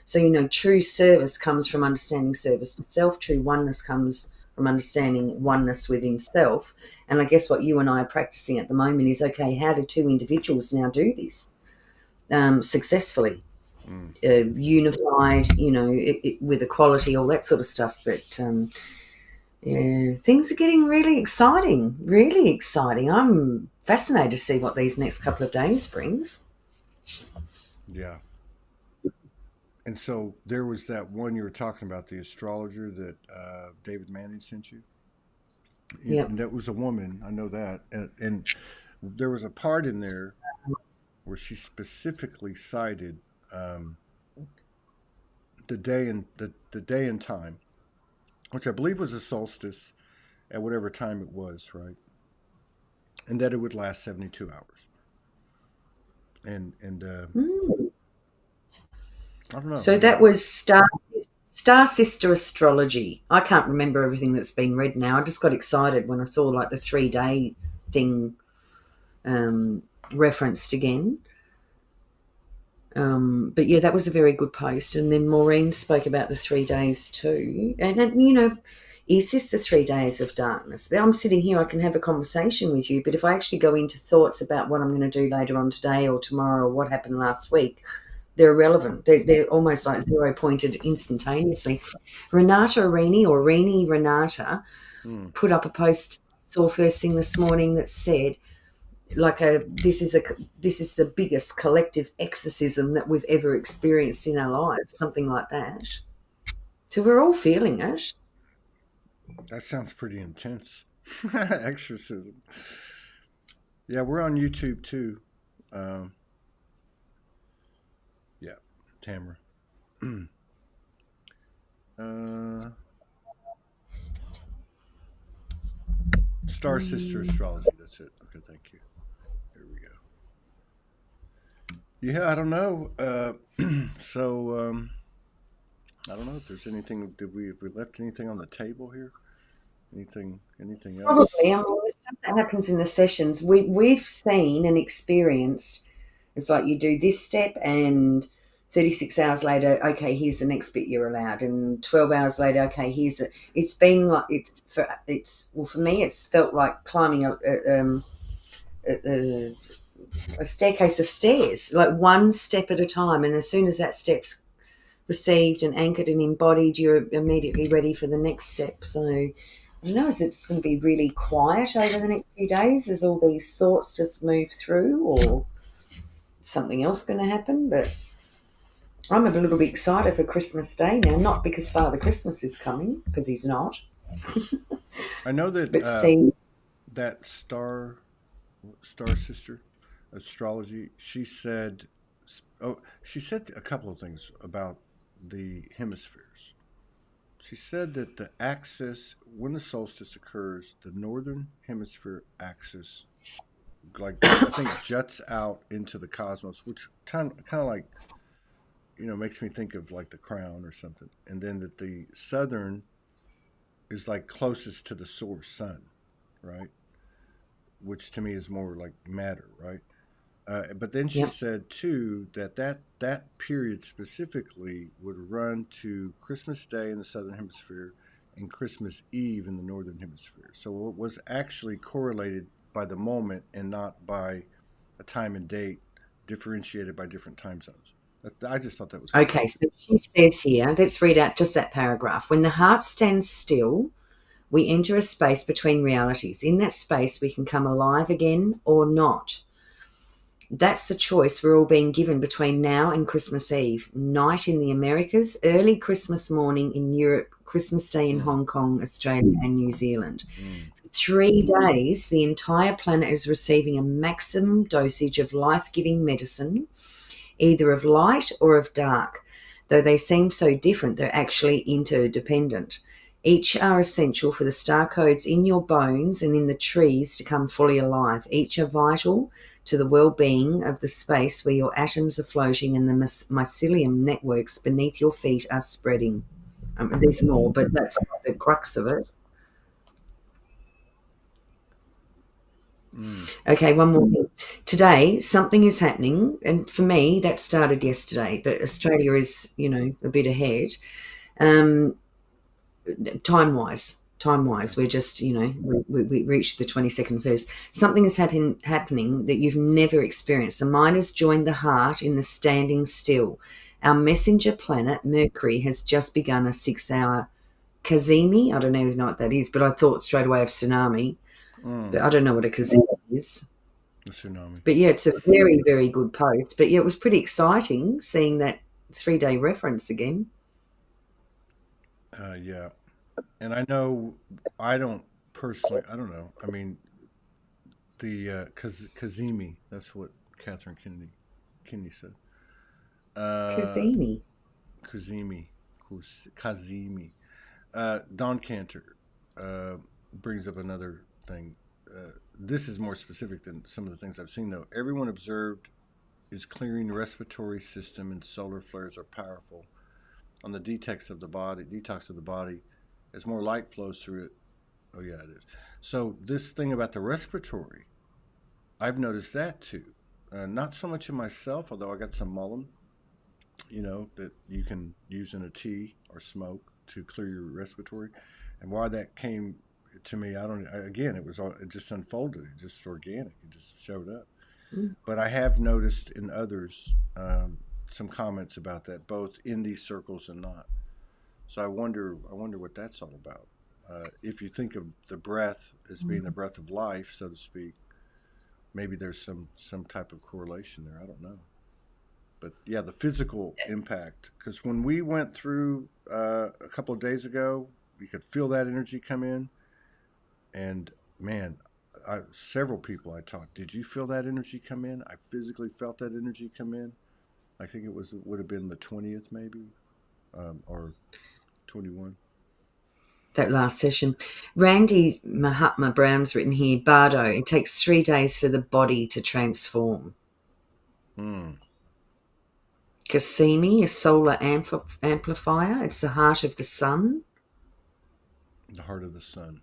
So, true service comes from understanding service to self. True oneness comes from understanding oneness within self. And I guess what you and I are practicing at the moment is, okay, how do 2 individuals now do this successfully? Unified, with equality, all that sort of stuff. But things are getting really exciting, really exciting. I'm fascinated to see what these next couple of days brings. Yeah. And so there was that one you were talking about, the astrologer that David Manning sent you. Yeah, and that was a woman. I know that, and there was a part in there where she specifically cited the day and time, which I believe was a solstice at whatever time it was, right? And that it would last 72 hours. And I don't know. So that was Star Sister Astrology. I can't remember everything that's been read now. I just got excited when I saw like the 3-day thing referenced again. But yeah, that was a very good post. And then Maureen spoke about the 3 days too. And you know, is this the 3 days of darkness? I'm sitting here, I can have a conversation with you, but if I actually go into thoughts about what I'm going to do later on today or tomorrow or what happened last week, they're irrelevant. They're almost like zero pointed instantaneously. Renata Arini, or Rini Renata, put up a post, saw first thing this morning, that said, like, this is the biggest collective exorcism that we've ever experienced in our lives, something like that. So we're all feeling it. That sounds pretty intense. Exorcism. Yeah, we're on YouTube too. Yeah, Tamara. Star Sister Astrology. That's it. Okay, thank you. There we go. Yeah, I don't know. So I don't know if there's anything. Have we left anything on the table here? Anything else? Probably. I mean, the stuff that happens in the sessions, we've seen and experienced. It's like you do this step, and 36 hours later, okay, here's the next bit you're allowed, and 12 hours later, okay, here's it. It's been like well, for me, it's felt like climbing a staircase of stairs, like one step at a time. And as soon as that step's received and anchored and embodied, you're immediately ready for the next step. So I don't know, is it just going to be really quiet over the next few days as all these thoughts just move through, or something else going to happen? But I'm a little bit excited for Christmas Day now, not because Father Christmas is coming, because he's not. I know that But see, that Star Sister Astrology, she said a couple of things about the hemispheres. She said that the axis, when the solstice occurs, the northern hemisphere axis, like, I think, juts out into the cosmos, which kind of like, makes me think of like the crown or something. And then that the southern is like closest to the source sun, right? Which to me is more like matter, right? But then she yep. said too that period specifically would run to Christmas Day in the southern hemisphere and Christmas Eve in the northern hemisphere. So it was actually correlated by the moment and not by a time and date differentiated by different time zones. I just thought that was Okay, so she says here, let's read out just that paragraph. When the heart stands still, we enter a space between realities. In that space, we can come alive again or not. That's the choice we're all being given between now and Christmas Eve. Night in the Americas, early Christmas morning in Europe, Christmas Day in Hong Kong, Australia, and New Zealand. For 3 days, the entire planet is receiving a maximum dosage of life-giving medicine, either of light or of dark. Though they seem so different, they're actually interdependent. Each are essential for the star codes in your bones and in the trees to come fully alive. Each are vital to the well-being of the space where your atoms are floating and the mycelium networks beneath your feet are spreading. There's more, but that's the crux of it. Okay, one more thing. Today, something is happening, and for me, that started yesterday, but Australia is, a bit ahead. Time-wise, we're just, we reached the 22nd first. Something is happening that you've never experienced. The mind has joined the heart in the standing still. Our messenger planet, Mercury, has just begun a 6-hour Kazemi. I don't even know what that is, but I thought straight away of tsunami. But I don't know what a Kazemi is. A tsunami. But yeah, it's a very, very good post. But yeah, it was pretty exciting seeing that 3-day reference again. Yeah. And I know, I don't know. I mean, the Kazemi, that's what Catherine Kennedy said. Kazemi. Kazemi. Don Cantor brings up another thing. This is more specific than some of the things I've seen, though. Everyone observed is clearing the respiratory system, and solar flares are powerful on the detox of the body. As more light flows through it. Oh yeah, it is. So this thing about the respiratory, I've noticed that too. Not so much in myself, although I got some mullein that you can use in a tea or smoke to clear your respiratory. And why that came to me, I don't. Again, it just unfolded. It just organic. It just showed up. Mm. But I have noticed in others some comments about that, both in these circles and not. So I wonder what that's all about. If you think of the breath as being the breath of life, so to speak, maybe there's some type of correlation there. I don't know. But yeah, the physical impact. Because when we went through a couple of days ago, we could feel that energy come in, and man, several people I talked. Did you feel that energy come in? I physically felt that energy come in. I think it would have been the 20th maybe, or 21. That last session. Randy Mahatma Brown's written here, Bardo, it takes 3 days for the body to transform. Hmm. Cassini, a solar amplifier. It's the heart of the sun. The heart of the sun.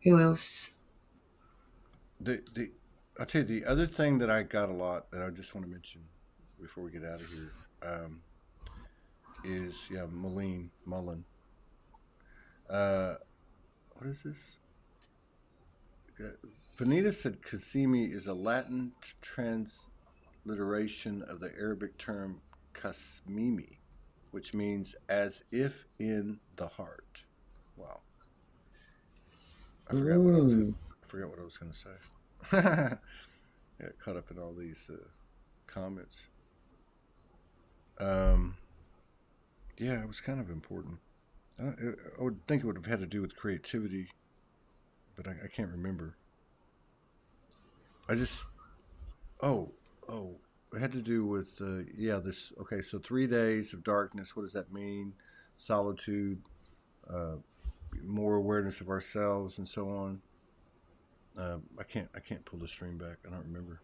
Who else? I'll tell you the other thing that I got a lot that I just want to mention before we get out of here is Mullen. What is this? Vanita said Kasimi is a Latin transliteration of the Arabic term kasmimi, which means as if in the heart. Wow. I forgot what I was going to say. Got caught up in all these comments. Yeah, it was kind of important. I would think it would have had to do with creativity, but I can't remember. I just it had to do with this. Okay, so 3 days of darkness. What does that mean? Solitude, more awareness of ourselves, and so on. I can't pull the stream back. I don't remember.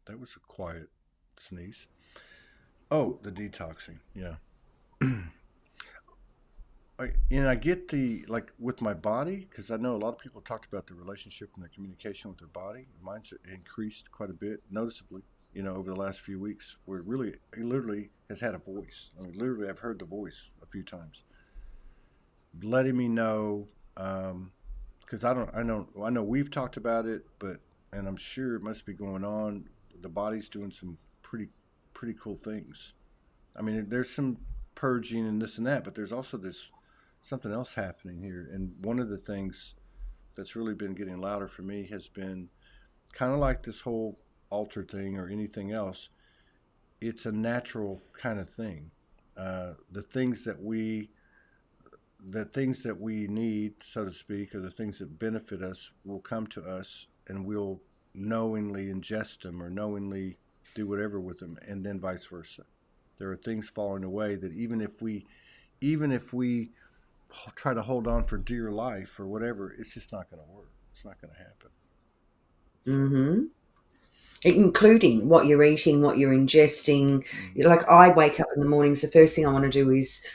That was a quiet sneeze. Oh, the detoxing. Yeah. I get the like with my body because I know a lot of people talked about the relationship and the communication with their body. Mine's increased quite a bit, noticeably. Over the last few weeks, where it literally has had a voice. I mean, literally, I've heard the voice a few times, letting me know. Because I know we've talked about it, and I'm sure it must be going on. The body's doing some pretty cool things. I mean, there's some purging and this and that, but there's also this something else happening here. And one of the things that's really been getting louder for me has been kind of like this whole altar thing or anything else. It's a natural kind of thing. The things that we need, so to speak, or the things that benefit us will come to us, and we'll knowingly ingest them or knowingly do whatever with them, and then vice versa. There are things falling away that even if we try to hold on for dear life or whatever, it's just not going to work. It's not going to happen. Mm-hmm. Including what you're eating, what you're ingesting. Like I wake up in the mornings, the first thing I want to do is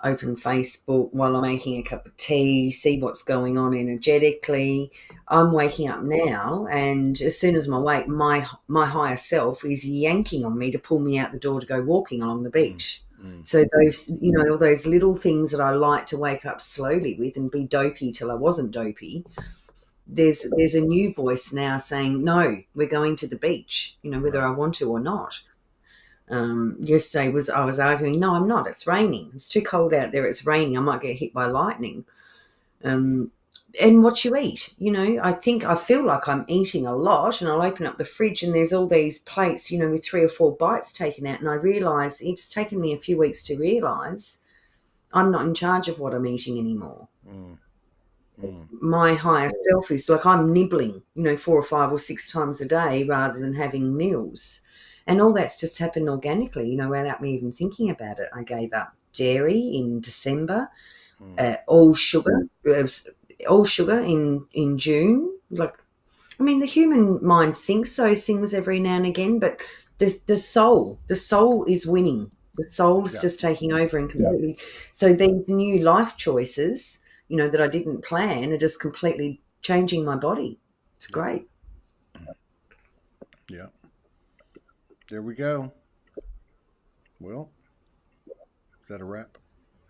open Facebook while I'm making a cup of tea, see what's going on energetically. I'm waking up now, and as soon as I'm awake, my higher self is yanking on me to pull me out the door to go walking along the beach. So those, all those little things that I like to wake up slowly with and be dopey till I wasn't dopey. There's a new voice now saying, no, we're going to the beach, whether I want to or not. Yesterday I was arguing, no, I'm not. It's raining. It's too cold out there. It's raining. I might get hit by lightning. And what you eat, I feel like I'm eating a lot, and I'll open up the fridge and there's all these plates, with 3 or 4 bites taken out. And I realise it's taken me a few weeks to realise I'm not in charge of what I'm eating anymore. My higher self is like I'm nibbling, 4 or 5 or 6 times a day rather than having meals. And all that's just happened organically, without me even thinking about it. I gave up dairy in December, all sugar in June. Like, I mean, the human mind thinks those things every now and again, but the soul is winning. The soul's Yeah. just taking over and completely. So these new life choices, you know, that I didn't plan are just completely changing my body. It's great. Yeah. There we go. Well, is that a wrap?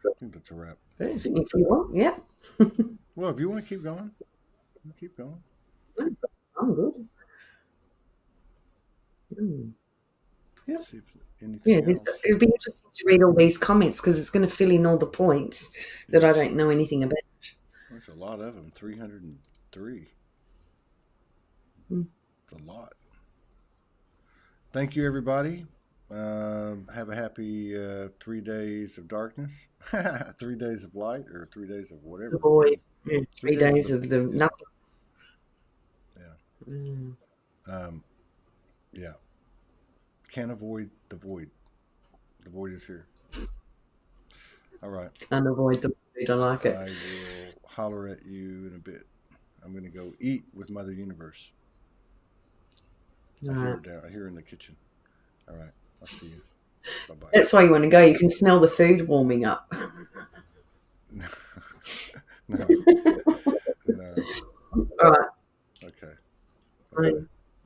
I think that's a wrap. If you want, yeah. Well, if you want to keep going, you keep going. I'm good. Mm. Yeah. See if anything else. It'd be interesting to read all these comments because it's going to fill in all the points that I don't know anything about. There's a lot of them. 303. Mm. It's a lot. Thank you, everybody. Have a happy 3 days of darkness, 3 days of light, or 3 days of whatever. The void. Yeah, 3 days of the nothingness. Yeah. Mm. Yeah. Can't avoid the void. The void is here. All right. Can't avoid the void. I like it. I will holler at you in a bit. I'm going to go eat with Mother Universe. I hear her down. I hear her in the kitchen. All right. I'll see you. Bye-bye. That's why you want to go. You can smell the food warming up. No. No. All right. Okay. Bye.